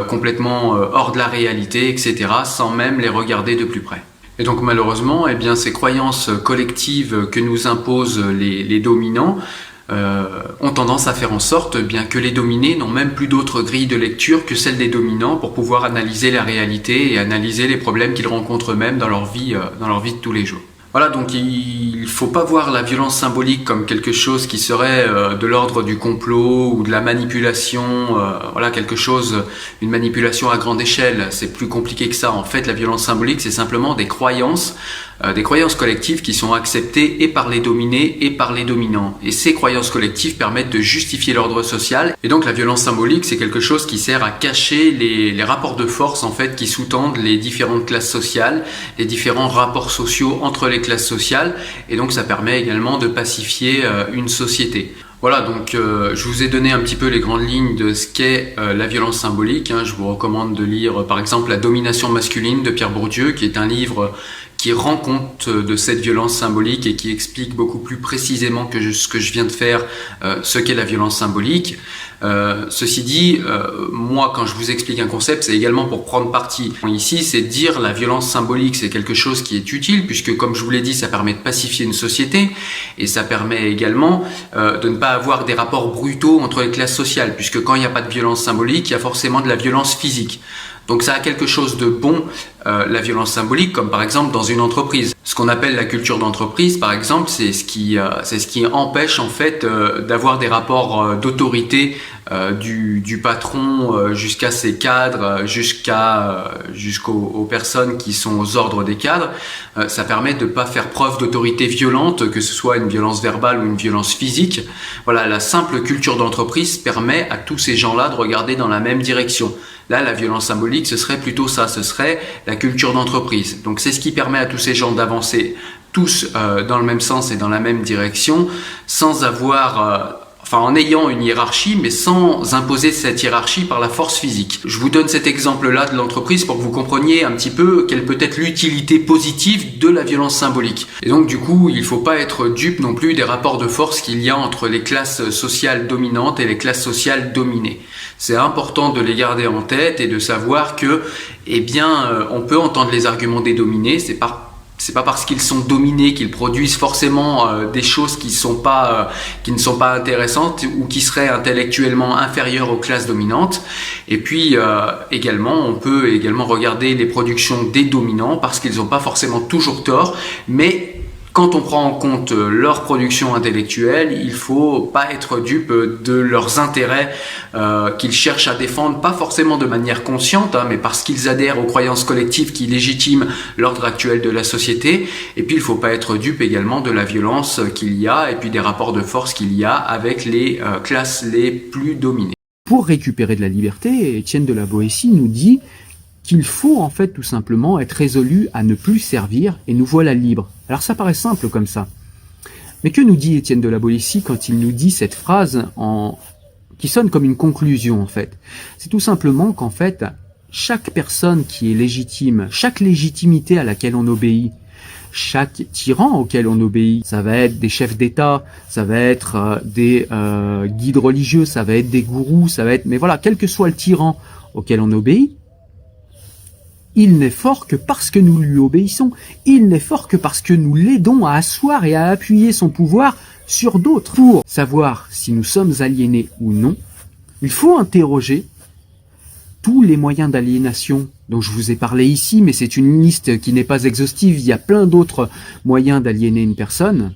complètement hors de la réalité, etc., sans même les regarder de plus près. Et donc malheureusement, ces croyances collectives que nous imposent les dominants ont tendance à faire en sorte que les dominés n'ont même plus d'autres grilles de lecture que celles des dominants pour pouvoir analyser la réalité et analyser les problèmes qu'ils rencontrent eux-mêmes dans leur vie de tous les jours. Voilà, donc il faut pas voir la violence symbolique comme quelque chose qui serait de l'ordre du complot ou de la manipulation, voilà, une manipulation à grande échelle. C'est plus compliqué que ça. En fait, la violence symbolique, c'est simplement des croyances collectives qui sont acceptées et par les dominés et par les dominants. Et ces croyances collectives permettent de justifier l'ordre social. Et donc la violence symbolique, c'est quelque chose qui sert à cacher les rapports de force en fait qui sous-tendent les différentes classes sociales, les différents rapports sociaux entre les classes sociales. Et donc ça permet également de pacifier une société. Voilà, donc je vous ai donné un petit peu les grandes lignes de ce qu'est la violence symbolique. Je vous recommande de lire par exemple La domination masculine de Pierre Bourdieu, qui est un livre qui rend compte de cette violence symbolique et qui explique beaucoup plus précisément que ce que je viens de faire ce qu'est la violence symbolique. Ceci dit, moi quand je vous explique un concept, c'est également pour prendre parti. Ici, c'est dire la violence symbolique, c'est quelque chose qui est utile puisque comme je vous l'ai dit, ça permet de pacifier une société et ça permet également de ne pas avoir des rapports brutaux entre les classes sociales puisque quand il n'y a pas de violence symbolique, il y a forcément de la violence physique. Donc ça a quelque chose de bon, la violence symbolique, comme par exemple dans une entreprise. Ce qu'on appelle la culture d'entreprise, par exemple, c'est ce qui empêche en fait d'avoir des rapports d'autorité du patron jusqu'à ses cadres, jusqu'aux personnes qui sont aux ordres des cadres. Ça permet de ne pas faire preuve d'autorité violente, que ce soit une violence verbale ou une violence physique. Voilà, la simple culture d'entreprise permet à tous ces gens-là de regarder dans la même direction. Là, la violence symbolique, ce serait plutôt ça, ce serait la culture d'entreprise. Donc c'est ce qui permet à tous ces gens d'avancer tous dans le même sens et dans la même direction, sans avoir... en ayant une hiérarchie, mais sans imposer cette hiérarchie par la force physique. Je vous donne cet exemple-là de l'entreprise pour que vous compreniez un petit peu quelle peut être l'utilité positive de la violence symbolique. Et donc du coup, il ne faut pas être dupe non plus des rapports de force qu'il y a entre les classes sociales dominantes et les classes sociales dominées. C'est important de les garder en tête et de savoir que, on peut entendre les arguments des dominés, c'est pas parce qu'ils sont dominés qu'ils produisent forcément des choses qui ne sont pas intéressantes ou qui seraient intellectuellement inférieures aux classes dominantes. Et puis on peut également regarder les productions des dominants parce qu'ils n'ont pas forcément toujours tort, mais quand on prend en compte leur production intellectuelle, il ne faut pas être dupe de leurs intérêts qu'ils cherchent à défendre, pas forcément de manière consciente, mais parce qu'ils adhèrent aux croyances collectives qui légitiment l'ordre actuel de la société. Et puis il ne faut pas être dupe également de la violence qu'il y a et puis des rapports de force qu'il y a avec les classes les plus dominées. Pour récupérer de la liberté, Étienne de la Boétie nous dit qu'il faut en fait tout simplement être résolu à ne plus servir et nous voilà libres. Alors ça paraît simple comme ça. Mais que nous dit Étienne de la Boétie quand il nous dit cette phrase qui sonne comme une conclusion en fait? C'est tout simplement qu'en fait, chaque personne qui est légitime, chaque légitimité à laquelle on obéit, chaque tyran auquel on obéit, ça va être des chefs d'État, ça va être des guides religieux, ça va être des gourous, mais voilà, quel que soit le tyran auquel on obéit, il n'est fort que parce que nous lui obéissons, il n'est fort que parce que nous l'aidons à asseoir et à appuyer son pouvoir sur d'autres. Pour savoir si nous sommes aliénés ou non, il faut interroger tous les moyens d'aliénation dont je vous ai parlé ici, mais c'est une liste qui n'est pas exhaustive, il y a plein d'autres moyens d'aliéner une personne.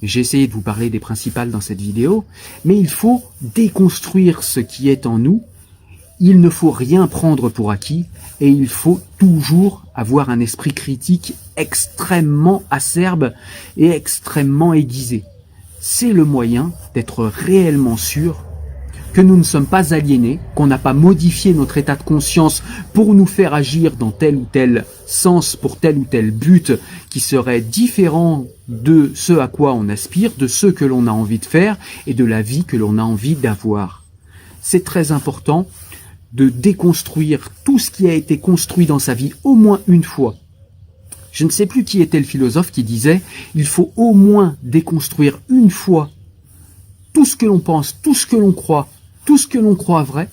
J'ai essayé de vous parler des principales dans cette vidéo, mais il faut déconstruire ce qui est en nous. Il ne faut rien prendre pour acquis et il faut toujours avoir un esprit critique extrêmement acerbe et extrêmement aiguisé. C'est le moyen d'être réellement sûr que nous ne sommes pas aliénés, qu'on n'a pas modifié notre état de conscience pour nous faire agir dans tel ou tel sens pour tel ou tel but qui serait différent de ce à quoi on aspire, de ce que l'on a envie de faire et de la vie que l'on a envie d'avoir. C'est très important de déconstruire tout ce qui a été construit dans sa vie au moins une fois. Je ne sais plus qui était le philosophe qui disait « Il faut au moins déconstruire une fois tout ce que l'on pense, tout ce que l'on croit, tout ce que l'on croit vrai,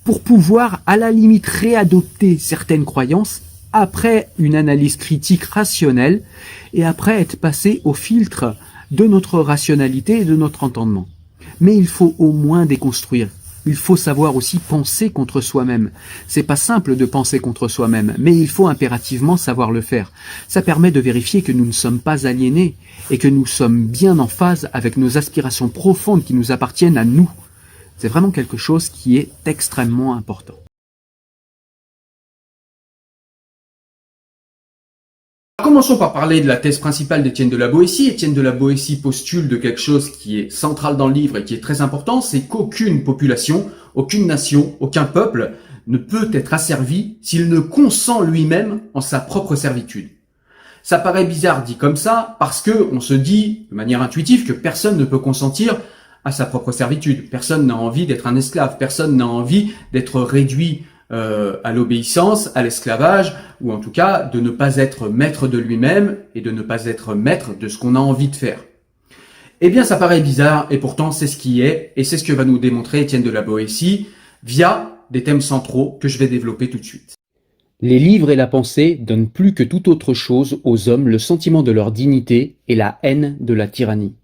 pour pouvoir à la limite réadopter certaines croyances après une analyse critique rationnelle et après être passé au filtre de notre rationalité et de notre entendement. Mais il faut au moins déconstruire il faut savoir aussi penser contre soi-même. C'est pas simple de penser contre soi-même, mais il faut impérativement savoir le faire. Ça permet de vérifier que nous ne sommes pas aliénés et que nous sommes bien en phase avec nos aspirations profondes qui nous appartiennent à nous. C'est vraiment quelque chose qui est extrêmement important. Commençons par parler de la thèse principale d'Étienne de la Boétie. Étienne de la Boétie postule de quelque chose qui est central dans le livre et qui est très important, c'est qu'aucune population, aucune nation, aucun peuple ne peut être asservi s'il ne consent lui-même en sa propre servitude. Ça paraît bizarre dit comme ça parce que on se dit de manière intuitive que personne ne peut consentir à sa propre servitude. Personne n'a envie d'être un esclave, personne n'a envie d'être réduit à l'obéissance, à l'esclavage, ou en tout cas de ne pas être maître de lui-même et de ne pas être maître de ce qu'on a envie de faire. Eh bien ça paraît bizarre et pourtant c'est ce qui est, et c'est ce que va nous démontrer Étienne de la Boétie via des thèmes centraux que je vais développer tout de suite. Les livres et la pensée donnent plus que toute autre chose aux hommes le sentiment de leur dignité et la haine de la tyrannie.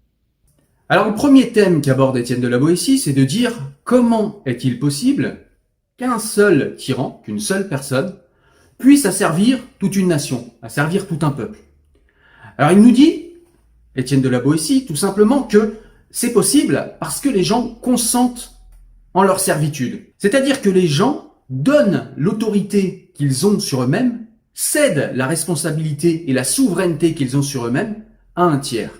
Alors le premier thème qu'aborde Étienne de la Boétie, c'est de dire comment est-il possible qu'un seul tyran, qu'une seule personne, puisse asservir toute une nation, asservir tout un peuple. Alors il nous dit, Étienne de la Boétie, tout simplement que c'est possible parce que les gens consentent en leur servitude. C'est-à-dire que les gens donnent l'autorité qu'ils ont sur eux-mêmes, cèdent la responsabilité et la souveraineté qu'ils ont sur eux-mêmes à un tiers.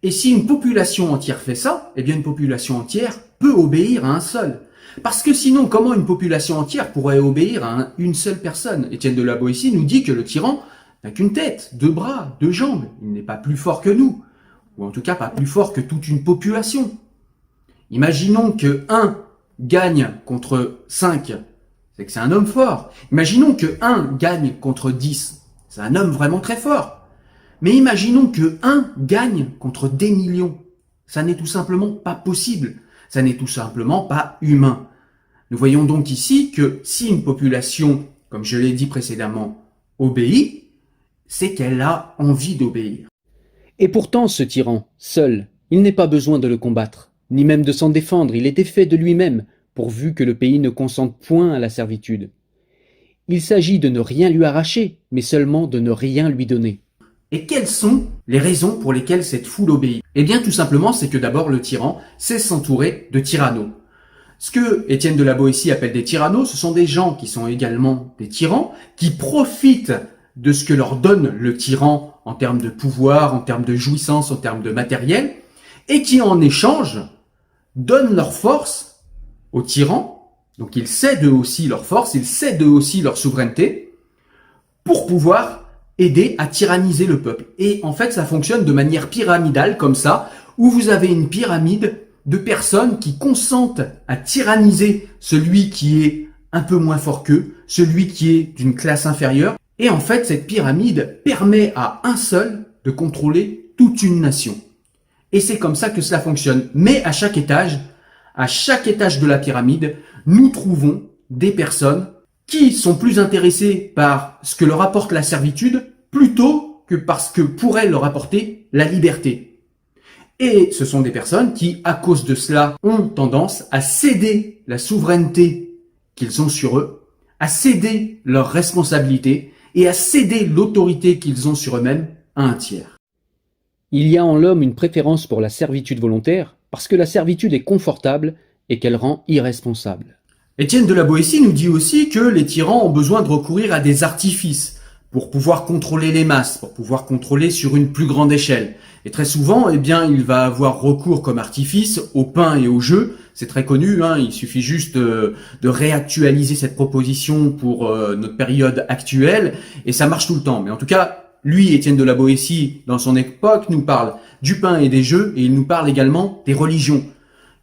Et si une population entière fait ça, eh bien une population entière peut obéir à un seul. Parce que sinon, comment une population entière pourrait obéir à une seule personne? Étienne de la Boétie nous dit que le tyran n'a qu'une tête, 2 bras, 2 jambes. Il n'est pas plus fort que nous. Ou en tout cas, pas plus fort que toute une population. Imaginons que 1 gagne contre 5. C'est que c'est un homme fort. Imaginons que 1 gagne contre 10. C'est un homme vraiment très fort. Mais imaginons que 1 gagne contre des millions. Ça n'est tout simplement pas possible. Ça n'est tout simplement pas humain. Nous voyons donc ici que si une population, comme je l'ai dit précédemment, obéit, c'est qu'elle a envie d'obéir. Et pourtant, ce tyran, seul, il n'est pas besoin de le combattre, ni même de s'en défendre, il est défait de lui-même, pourvu que le pays ne consente point à la servitude. Il s'agit de ne rien lui arracher, mais seulement de ne rien lui donner. Et quelles sont les raisons pour lesquelles cette foule obéit? Eh bien, tout simplement, c'est que d'abord, le tyran sait s'entourer de tyrannos. Ce que Étienne de la Boétie appelle des tyrannos, ce sont des gens qui sont également des tyrans, qui profitent de ce que leur donne le tyran en termes de pouvoir, en termes de jouissance, en termes de matériel, et qui en échange donnent leur force au tyran. Donc ils cèdent eux aussi leur force, ils cèdent eux aussi leur souveraineté pour pouvoir aider à tyranniser le peuple. Et en fait, ça fonctionne de manière pyramidale comme ça, où vous avez une pyramide de personnes qui consentent à tyranniser celui qui est un peu moins fort qu'eux, celui qui est d'une classe inférieure. Et en fait, cette pyramide permet à un seul de contrôler toute une nation. Et c'est comme ça que cela fonctionne. Mais à chaque étage de la pyramide, nous trouvons des personnes qui sont plus intéressés par ce que leur apporte la servitude plutôt que par ce que pourrait leur apporter la liberté. Et ce sont des personnes qui, à cause de cela, ont tendance à céder la souveraineté qu'ils ont sur eux, à céder leurs responsabilités et à céder l'autorité qu'ils ont sur eux-mêmes à un tiers. Il y a en l'homme une préférence pour la servitude volontaire, parce que la servitude est confortable et qu'elle rend irresponsable. Étienne de la Boétie nous dit aussi que les tyrans ont besoin de recourir à des artifices pour pouvoir contrôler les masses, pour pouvoir contrôler sur une plus grande échelle. Et très souvent, eh bien, il va avoir recours comme artifice au pain et au jeu. C'est très connu, hein, il suffit juste de réactualiser cette proposition pour notre période actuelle, et ça marche tout le temps. Mais en tout cas, lui, Étienne de la Boétie, dans son époque, nous parle du pain et des jeux, et il nous parle également des religions.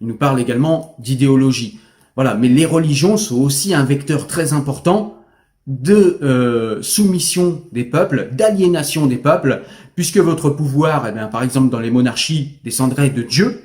Il nous parle également d'idéologie. Voilà, mais les religions sont aussi un vecteur très important de soumission des peuples, d'aliénation des peuples, puisque votre pouvoir, eh bien, par exemple dans les monarchies, descendrait de Dieu.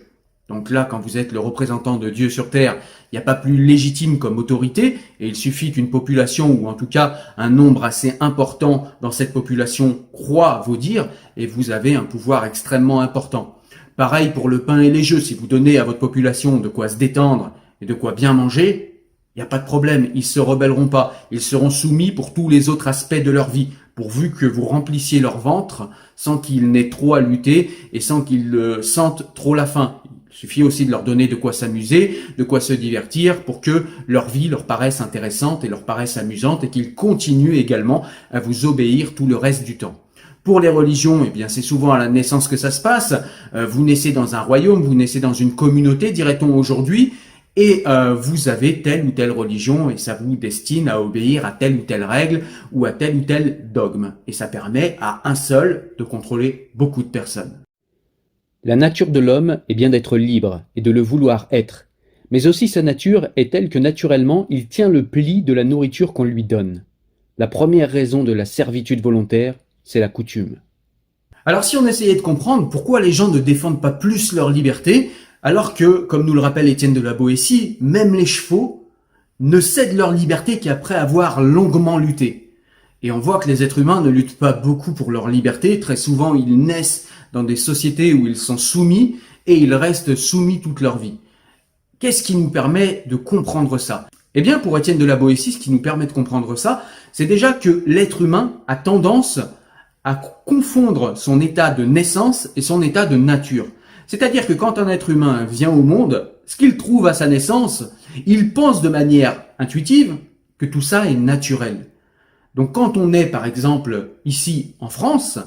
Donc là, quand vous êtes le représentant de Dieu sur terre, il n'y a pas plus légitime comme autorité, et il suffit qu'une population, ou en tout cas un nombre assez important dans cette population, croit vos dires, et vous avez un pouvoir extrêmement important. Pareil pour le pain et les jeux, si vous donnez à votre population de quoi se détendre, et de quoi bien manger, il n'y a pas de problème, ils se rebelleront pas, ils seront soumis pour tous les autres aspects de leur vie, pourvu que vous remplissiez leur ventre sans qu'ils n'aient trop à lutter et sans qu'ils sentent trop la faim. Il suffit aussi de leur donner de quoi s'amuser, de quoi se divertir pour que leur vie leur paraisse intéressante et leur paraisse amusante et qu'ils continuent également à vous obéir tout le reste du temps. Pour les religions, eh bien, c'est souvent à la naissance que ça se passe. Vous naissez dans un royaume, vous naissez dans une communauté, dirait-on aujourd'hui, et vous avez telle ou telle religion et ça vous destine à obéir à telle ou telle règle ou à tel ou tel dogme. Et ça permet à un seul de contrôler beaucoup de personnes. La nature de l'homme est bien d'être libre et de le vouloir être, mais aussi sa nature est telle que naturellement il tient le pli de la nourriture qu'on lui donne. La première raison de la servitude volontaire, c'est la coutume. Alors si on essayait de comprendre pourquoi les gens ne défendent pas plus leur liberté, alors que, comme nous le rappelle Étienne de la Boétie, même les chevaux ne cèdent leur liberté qu'après avoir longuement lutté. Et on voit que les êtres humains ne luttent pas beaucoup pour leur liberté, très souvent ils naissent dans des sociétés où ils sont soumis et ils restent soumis toute leur vie. Qu'est-ce qui nous permet de comprendre ça ? Eh bien, pour Étienne de la Boétie, ce qui nous permet de comprendre ça, c'est déjà que l'être humain a tendance à confondre son état de naissance et son état de nature. C'est-à-dire que quand un être humain vient au monde, ce qu'il trouve à sa naissance, il pense de manière intuitive que tout ça est naturel. Donc quand on est par exemple ici en France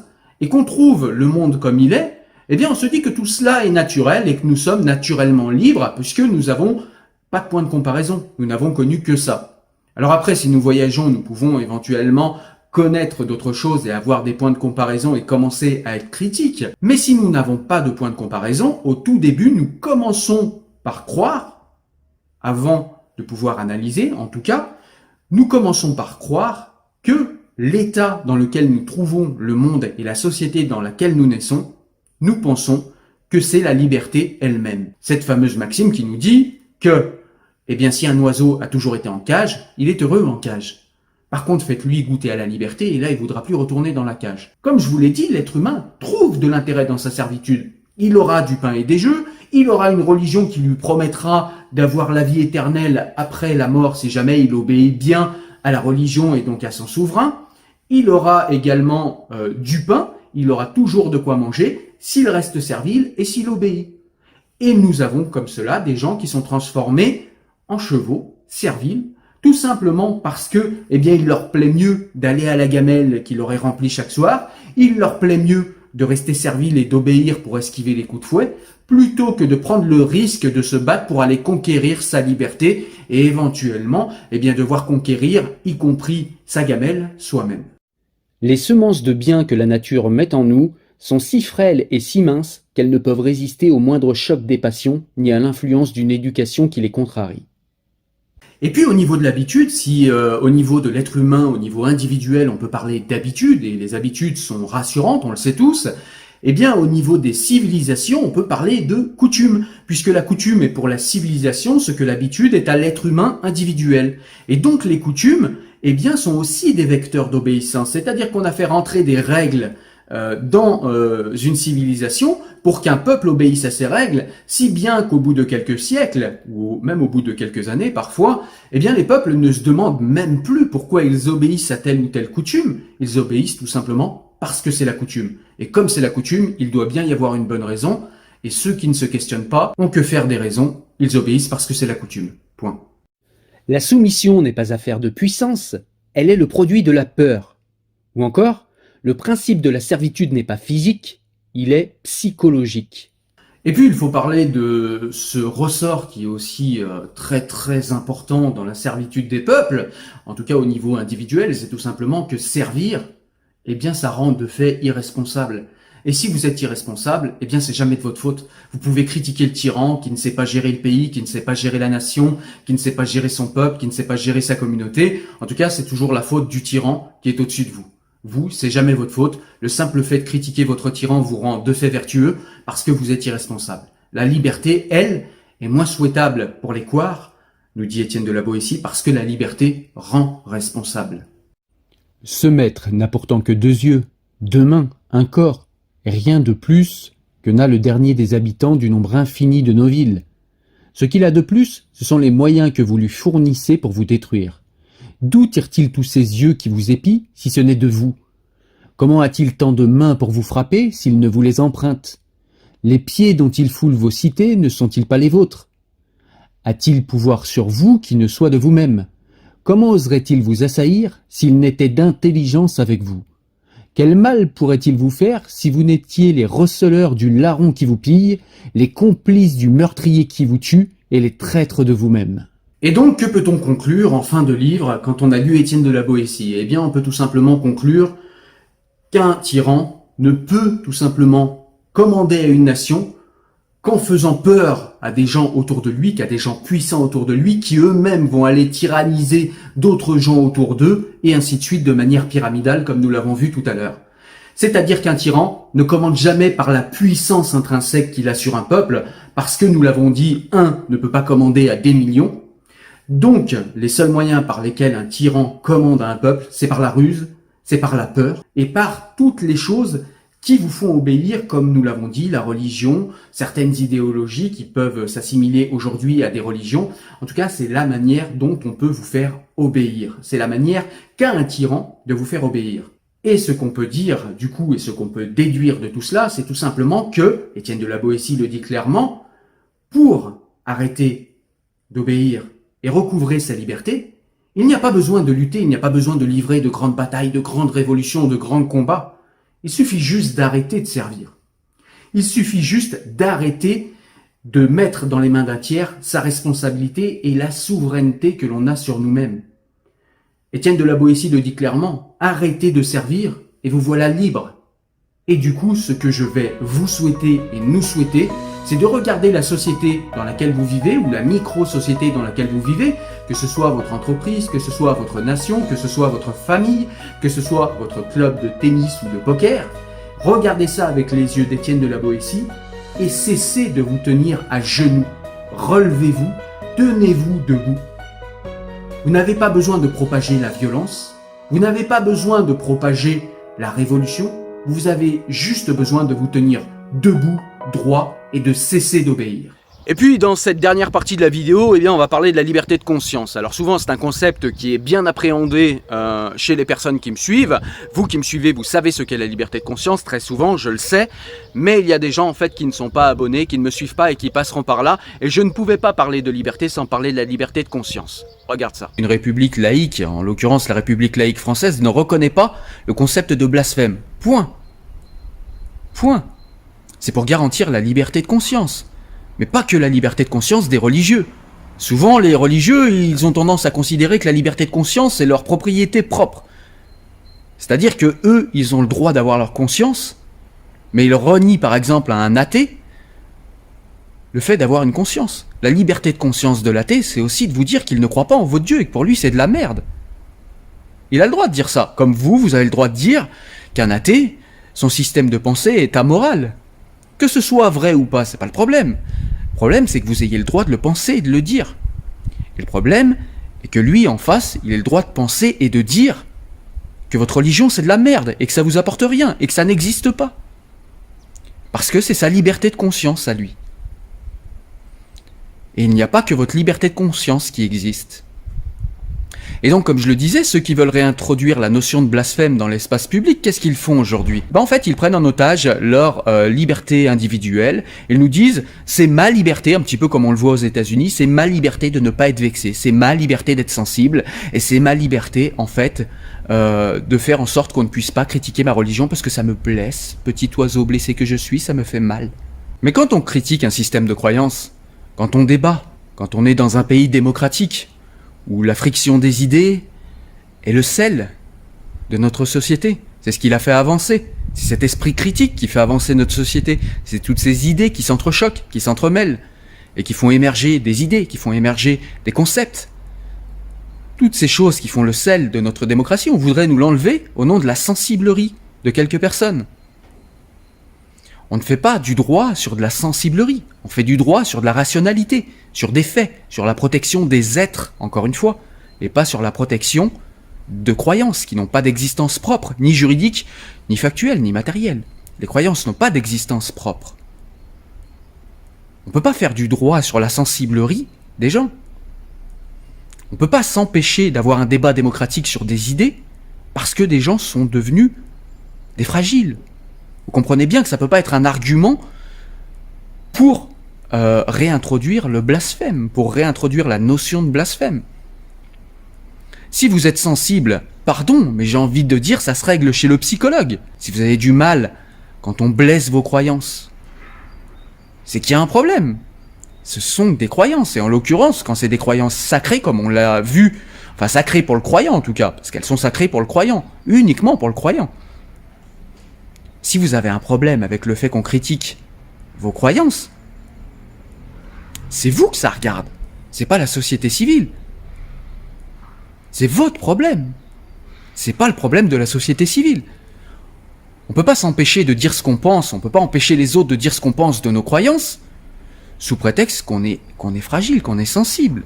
et qu'on trouve le monde comme il est, eh bien on se dit que tout cela est naturel et que nous sommes naturellement libres puisque nous n'avons pas de point de comparaison, nous n'avons connu que ça. Alors après, si nous voyageons, nous pouvons éventuellement connaître d'autres choses et avoir des points de comparaison et commencer à être critiques. Mais si nous n'avons pas de point de comparaison, au tout début, nous commençons par croire, avant de pouvoir analyser en tout cas, nous commençons par croire que l'état dans lequel nous trouvons le monde et la société dans laquelle nous naissons, nous pensons que c'est la liberté elle-même. Cette fameuse maxime qui nous dit que, eh bien, si un oiseau a toujours été en cage, il est heureux en cage. Par contre, faites-lui goûter à la liberté et là, il ne voudra plus retourner dans la cage. Comme je vous l'ai dit, l'être humain trouve de l'intérêt dans sa servitude. Il aura du pain et des jeux, il aura une religion qui lui promettra d'avoir la vie éternelle après la mort si jamais il obéit bien à la religion et donc à son souverain. Il aura également du pain, il aura toujours de quoi manger s'il reste servile et s'il obéit. Et nous avons comme cela des gens qui sont transformés en chevaux, serviles, tout simplement parce que, eh bien, il leur plaît mieux d'aller à la gamelle qu'il aurait remplie chaque soir, il leur plaît mieux de rester servile et d'obéir pour esquiver les coups de fouet, plutôt que de prendre le risque de se battre pour aller conquérir sa liberté et éventuellement, eh bien, devoir conquérir, y compris sa gamelle, soi-même. Les semences de bien que la nature met en nous sont si frêles et si minces qu'elles ne peuvent résister au moindre choc des passions ni à l'influence d'une éducation qui les contrarie. Et puis au niveau de l'habitude, si au niveau de l'être humain, au niveau individuel, on peut parler d'habitude, et les habitudes sont rassurantes, on le sait tous, eh bien au niveau des civilisations, on peut parler de coutume, puisque la coutume est pour la civilisation ce que l'habitude est à l'être humain individuel. Et donc les coutumes, eh bien, sont aussi des vecteurs d'obéissance, c'est-à-dire qu'on a fait rentrer des règles dans une civilisation pour qu'un peuple obéisse à ces règles, si bien qu'au bout de quelques siècles, ou même au bout de quelques années parfois, eh bien les peuples ne se demandent même plus pourquoi ils obéissent à telle ou telle coutume, ils obéissent tout simplement parce que c'est la coutume. Et comme c'est la coutume, il doit bien y avoir une bonne raison, et ceux qui ne se questionnent pas ont que faire des raisons, ils obéissent parce que c'est la coutume. Point. La soumission n'est pas affaire de puissance, elle est le produit de la peur. Ou encore, le principe de la servitude n'est pas physique, il est psychologique. Et puis il faut parler de ce ressort qui est aussi très très important dans la servitude des peuples, en tout cas au niveau individuel, c'est tout simplement que servir, eh bien ça rend de fait irresponsable. Et si vous êtes irresponsable, eh bien c'est jamais de votre faute. Vous pouvez critiquer le tyran qui ne sait pas gérer le pays, qui ne sait pas gérer la nation, qui ne sait pas gérer son peuple, qui ne sait pas gérer sa communauté. En tout cas, c'est toujours la faute du tyran qui est au-dessus de vous. Vous, c'est jamais votre faute. Le simple fait de critiquer votre tyran vous rend de fait vertueux parce que vous êtes irresponsable. La liberté, elle, est moins souhaitable pour les couards, nous dit Étienne de la Boétie, parce que la liberté rend responsable. Ce maître n'a pourtant que 2 yeux, 2 mains, un corps, rien de plus que n'a le dernier des habitants du nombre infini de nos villes. Ce qu'il a de plus, ce sont les moyens que vous lui fournissez pour vous détruire. D'où tire-t-il tous ces yeux qui vous épient, si ce n'est de vous? Comment a-t-il tant de mains pour vous frapper s'il ne vous les emprunte? Les pieds dont il foule vos cités ne sont-ils pas les vôtres? A-t-il pouvoir sur vous qui ne soit de vous-même? Comment oserait-il vous assaillir s'il n'était d'intelligence avec vous? Quel mal pourrait-il vous faire si vous n'étiez les receleurs du larron qui vous pille, les complices du meurtrier qui vous tue et les traîtres de vous-même? Et donc, que peut-on conclure en fin de livre quand on a lu Étienne de la Boétie? Eh bien, on peut tout simplement conclure qu'un tyran ne peut tout simplement commander à une nation qu'en faisant peur à des gens autour de lui, qu'à des gens puissants autour de lui, qui eux-mêmes vont aller tyranniser d'autres gens autour d'eux, et ainsi de suite de manière pyramidale, comme nous l'avons vu tout à l'heure. C'est-à-dire qu'un tyran ne commande jamais par la puissance intrinsèque qu'il a sur un peuple, parce que nous l'avons dit, un ne peut pas commander à des millions. Donc, les seuls moyens par lesquels un tyran commande à un peuple, c'est par la ruse, c'est par la peur, et par toutes les choses qui vous font obéir, comme nous l'avons dit, la religion, certaines idéologies qui peuvent s'assimiler aujourd'hui à des religions. En tout cas, c'est la manière dont on peut vous faire obéir. C'est la manière qu'a un tyran de vous faire obéir. Et ce qu'on peut dire, du coup, et ce qu'on peut déduire de tout cela, c'est tout simplement que, Étienne de la Boétie le dit clairement, pour arrêter d'obéir et recouvrer sa liberté, il n'y a pas besoin de lutter, il n'y a pas besoin de livrer de grandes batailles, de grandes révolutions, de grands combats. Il suffit juste d'arrêter de servir. Il suffit juste d'arrêter de mettre dans les mains d'un tiers sa responsabilité et la souveraineté que l'on a sur nous-mêmes. Étienne de la Boétie le dit clairement, arrêtez de servir et vous voilà libre. Et du coup, ce que je vais vous souhaiter et nous souhaiter, c'est de regarder la société dans laquelle vous vivez ou la micro-société dans laquelle vous vivez, que ce soit votre entreprise, que ce soit votre nation, que ce soit votre famille, que ce soit votre club de tennis ou de poker. Regardez ça avec les yeux d'Étienne de la Boétie et cessez de vous tenir à genoux. Relevez-vous, tenez-vous debout. Vous n'avez pas besoin de propager la violence, vous n'avez pas besoin de propager la révolution, vous avez juste besoin de vous tenir debout, droit et de cesser d'obéir. Et puis dans cette dernière partie de la vidéo, eh bien, on va parler de la liberté de conscience. Alors souvent c'est un concept qui est bien appréhendé chez les personnes qui me suivent. Vous qui me suivez, vous savez ce qu'est la liberté de conscience, très souvent je le sais. Mais il y a des gens en fait qui ne sont pas abonnés, qui ne me suivent pas et qui passeront par là. Et je ne pouvais pas parler de liberté sans parler de la liberté de conscience. Regarde ça. Une république laïque, en l'occurrence la République laïque française, ne reconnaît pas le concept de blasphème. Point. Point. C'est pour garantir la liberté de conscience. Mais pas que la liberté de conscience des religieux. Souvent, les religieux, ils ont tendance à considérer que la liberté de conscience est leur propriété propre. C'est-à-dire que eux, ils ont le droit d'avoir leur conscience, mais ils renient par exemple à un athée le fait d'avoir une conscience. La liberté de conscience de l'athée, c'est aussi de vous dire qu'il ne croit pas en votre Dieu et que pour lui, c'est de la merde. Il a le droit de dire ça. Comme vous avez le droit de dire qu'un athée, son système de pensée est amoral. Que ce soit vrai ou pas, c'est pas le problème. Le problème, c'est que vous ayez le droit de le penser et de le dire. Et le problème est que lui, en face, il a le droit de penser et de dire que votre religion, c'est de la merde, et que ça vous apporte rien, et que ça n'existe pas. Parce que c'est sa liberté de conscience à lui. Et il n'y a pas que votre liberté de conscience qui existe. Et donc, comme je le disais, ceux qui veulent réintroduire la notion de blasphème dans l'espace public, qu'est-ce qu'ils font aujourd'hui? En fait, ils prennent en otage leur liberté individuelle. Ils nous disent, c'est ma liberté, un petit peu comme on le voit aux États-Unis, c'est ma liberté de ne pas être vexé, c'est ma liberté d'être sensible, et c'est ma liberté, en fait, de faire en sorte qu'on ne puisse pas critiquer ma religion parce que ça me blesse. Petit oiseau blessé que je suis, ça me fait mal. Mais quand on critique un système de croyance, quand on débat, quand on est dans un pays démocratique, où la friction des idées est le sel de notre société. C'est ce qui l'a fait avancer. C'est cet esprit critique qui fait avancer notre société. C'est toutes ces idées qui s'entrechoquent, qui s'entremêlent, et qui font émerger des idées, qui font émerger des concepts. Toutes ces choses qui font le sel de notre démocratie, on voudrait nous l'enlever au nom de la sensiblerie de quelques personnes. On ne fait pas du droit sur de la sensiblerie, on fait du droit sur de la rationalité, sur des faits, sur la protection des êtres, encore une fois, et pas sur la protection de croyances qui n'ont pas d'existence propre, ni juridique, ni factuelle, ni matérielle. Les croyances n'ont pas d'existence propre. On ne peut pas faire du droit sur la sensiblerie des gens. On ne peut pas s'empêcher d'avoir un débat démocratique sur des idées parce que des gens sont devenus des fragiles. Vous comprenez bien que ça ne peut pas être un argument pour réintroduire le blasphème, pour réintroduire la notion de blasphème. Si vous êtes sensible, pardon, mais j'ai envie de dire, ça se règle chez le psychologue. Si vous avez du mal quand on blesse vos croyances, c'est qu'il y a un problème. Ce sont des croyances, et en l'occurrence, quand c'est des croyances sacrées, comme on l'a vu, enfin sacrées pour le croyant en tout cas, parce qu'elles sont sacrées pour le croyant, uniquement pour le croyant. Si vous avez un problème avec le fait qu'on critique vos croyances, c'est vous que ça regarde, c'est pas la société civile. C'est votre problème. C'est pas le problème de la société civile. On peut pas s'empêcher de dire ce qu'on pense, on peut pas empêcher les autres de dire ce qu'on pense de nos croyances, sous prétexte qu'on est fragile, qu'on est sensible.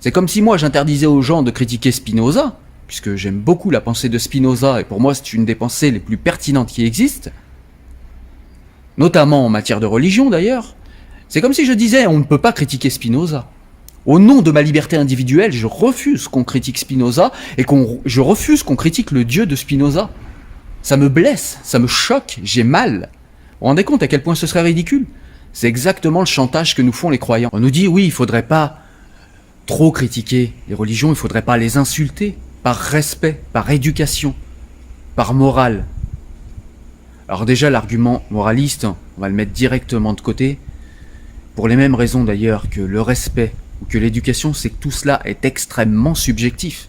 C'est comme si moi j'interdisais aux gens de critiquer Spinoza, puisque j'aime beaucoup la pensée de Spinoza, et pour moi c'est une des pensées les plus pertinentes qui existent, notamment en matière de religion d'ailleurs. C'est comme si je disais on ne peut pas critiquer Spinoza. Au nom de ma liberté individuelle, je refuse qu'on critique Spinoza, et je refuse qu'on critique le Dieu de Spinoza. Ça me blesse, ça me choque, j'ai mal. Vous vous rendez compte à quel point ce serait ridicule? C'est exactement le chantage que nous font les croyants. On nous dit oui, il faudrait pas trop critiquer les religions, il faudrait pas les insulter, par respect, par éducation, par morale. Alors déjà l'argument moraliste, on va le mettre directement de côté, pour les mêmes raisons d'ailleurs que le respect ou que l'éducation, c'est que tout cela est extrêmement subjectif.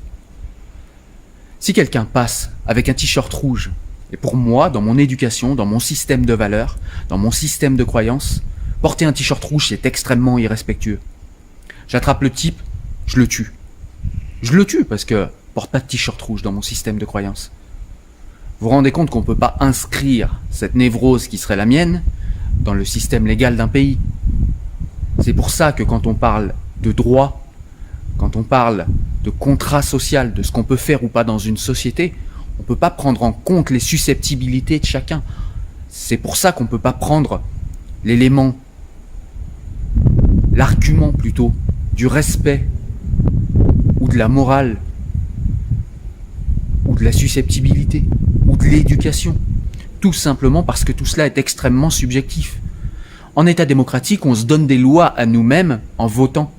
Si quelqu'un passe avec un t-shirt rouge, et pour moi, dans mon éducation, dans mon système de valeurs, dans mon système de croyances, porter un t-shirt rouge, c'est extrêmement irrespectueux. J'attrape le type, je le tue. Je le tue parce que je porte pas de t-shirt rouge dans mon système de croyances. Vous vous rendez compte qu'on ne peut pas inscrire cette névrose qui serait la mienne dans le système légal d'un pays. C'est pour ça que quand on parle de droit, quand on parle de contrat social, de ce qu'on peut faire ou pas dans une société, on ne peut pas prendre en compte les susceptibilités de chacun. C'est pour ça qu'on ne peut pas prendre l'élément, l'argument plutôt, du respect, ou de la morale, ou de la susceptibilité, ou de l'éducation. Tout simplement parce que tout cela est extrêmement subjectif. En État démocratique, on se donne des lois à nous-mêmes en votant.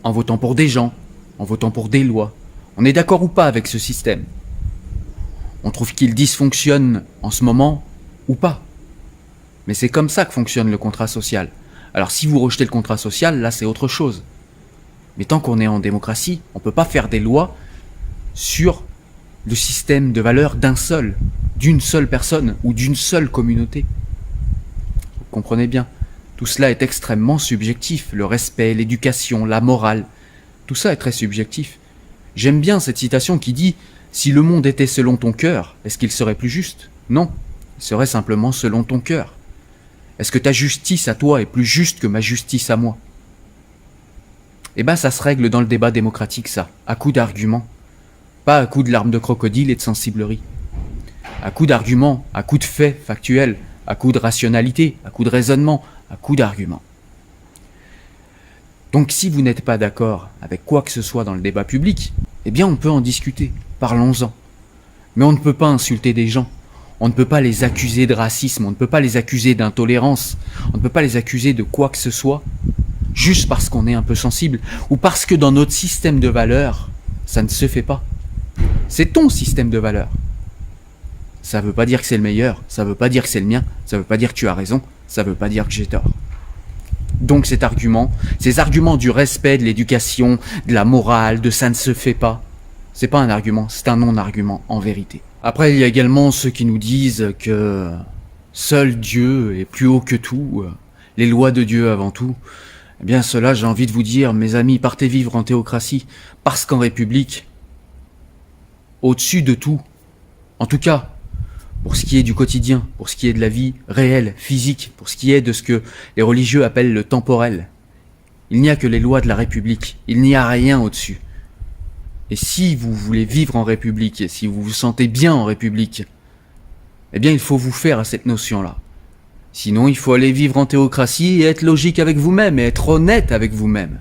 En votant pour des gens, en votant pour des lois. On est d'accord ou pas avec ce système? On trouve qu'il dysfonctionne en ce moment ou pas. Mais c'est comme ça que fonctionne le contrat social. Alors si vous rejetez le contrat social, là c'est autre chose. Mais tant qu'on est en démocratie, on ne peut pas faire des lois sur le système de valeurs d'une seule personne ou d'une seule communauté. Vous comprenez bien, tout cela est extrêmement subjectif. Le respect, l'éducation, la morale, tout ça est très subjectif. J'aime bien cette citation qui dit « Si le monde était selon ton cœur, est-ce qu'il serait plus juste ?» Non, il serait simplement selon ton cœur. Est-ce que ta justice à toi est plus juste que ma justice à moi? Eh ben ça se règle dans le débat démocratique ça, à coups d'arguments. Pas à coups de larmes de crocodile et de sensiblerie. À coups d'arguments, à coups de faits factuels, à coups de rationalité, à coups de raisonnement, à coups d'arguments. Donc si vous n'êtes pas d'accord avec quoi que ce soit dans le débat public, eh bien on peut en discuter, parlons-en. Mais on ne peut pas insulter des gens, on ne peut pas les accuser de racisme, on ne peut pas les accuser d'intolérance, on ne peut pas les accuser de quoi que ce soit, juste parce qu'on est un peu sensible, ou parce que dans notre système de valeurs, ça ne se fait pas. C'est ton système de valeurs. Ça ne veut pas dire que c'est le meilleur, ça ne veut pas dire que c'est le mien, ça ne veut pas dire que tu as raison, ça ne veut pas dire que j'ai tort. Donc ces arguments du respect, de l'éducation, de la morale, de ça ne se fait pas, c'est pas un argument, c'est un non-argument en vérité. Après, il y a également ceux qui nous disent que seul Dieu est plus haut que tout, les lois de Dieu avant tout. Eh bien cela, j'ai envie de vous dire, mes amis, partez vivre en théocratie, parce qu'en République, au-dessus de tout, en tout cas, pour ce qui est du quotidien, pour ce qui est de la vie réelle, physique, pour ce qui est de ce que les religieux appellent le temporel, il n'y a que les lois de la République, il n'y a rien au-dessus. Et si vous voulez vivre en République, et si vous vous sentez bien en République, eh bien il faut vous faire à cette notion-là. Sinon, il faut aller vivre en théocratie et être logique avec vous-même et être honnête avec vous-même.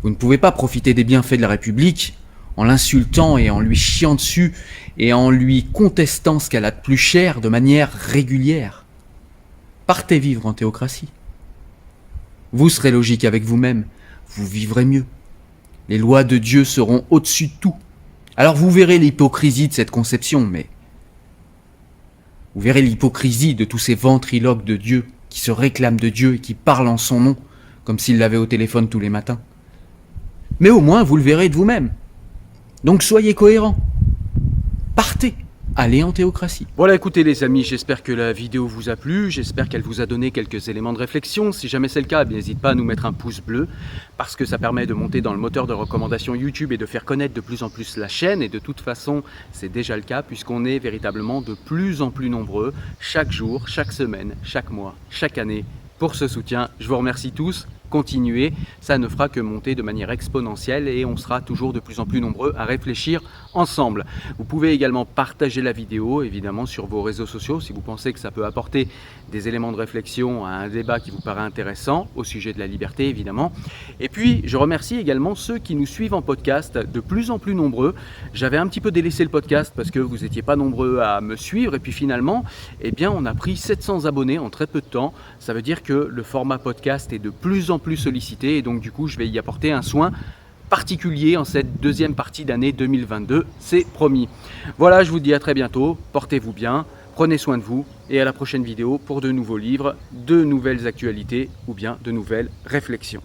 Vous ne pouvez pas profiter des bienfaits de la République en l'insultant et en lui chiant dessus et en lui contestant ce qu'elle a de plus cher de manière régulière. Partez vivre en théocratie. Vous serez logique avec vous-même, vous vivrez mieux. Les lois de Dieu seront au-dessus de tout. Alors vous verrez l'hypocrisie de cette conception, mais vous verrez l'hypocrisie de tous ces ventriloques de Dieu qui se réclament de Dieu et qui parlent en son nom, comme s'ils l'avaient au téléphone tous les matins. Mais au moins, vous le verrez de vous-même. Donc soyez cohérents. Partez, allez en théocratie. Voilà, écoutez les amis, j'espère que la vidéo vous a plu, j'espère qu'elle vous a donné quelques éléments de réflexion. Si jamais c'est le cas, n'hésitez pas à nous mettre un pouce bleu, parce que ça permet de monter dans le moteur de recommandation YouTube et de faire connaître de plus en plus la chaîne. Et de toute façon, c'est déjà le cas, puisqu'on est véritablement de plus en plus nombreux, chaque jour, chaque semaine, chaque mois, chaque année, pour ce soutien. Je vous remercie tous. Continuez, ça ne fera que monter de manière exponentielle et on sera toujours de plus en plus nombreux à réfléchir ensemble. Vous pouvez également partager la vidéo évidemment sur vos réseaux sociaux si vous pensez que ça peut apporter des éléments de réflexion à un débat qui vous paraît intéressant au sujet de la liberté évidemment. Et puis je remercie également ceux qui nous suivent en podcast, de plus en plus nombreux. J'avais un petit peu délaissé le podcast parce que vous n'étiez pas nombreux à me suivre et puis finalement eh bien, on a pris 700 abonnés en très peu de temps. Ça veut dire que le format podcast est de plus en plus sollicité et donc du coup je vais y apporter un soin particulier en cette deuxième partie d'année 2022, c'est promis. Voilà, je vous dis à très bientôt, portez-vous bien, prenez soin de vous et à la prochaine vidéo pour de nouveaux livres, de nouvelles actualités ou bien de nouvelles réflexions.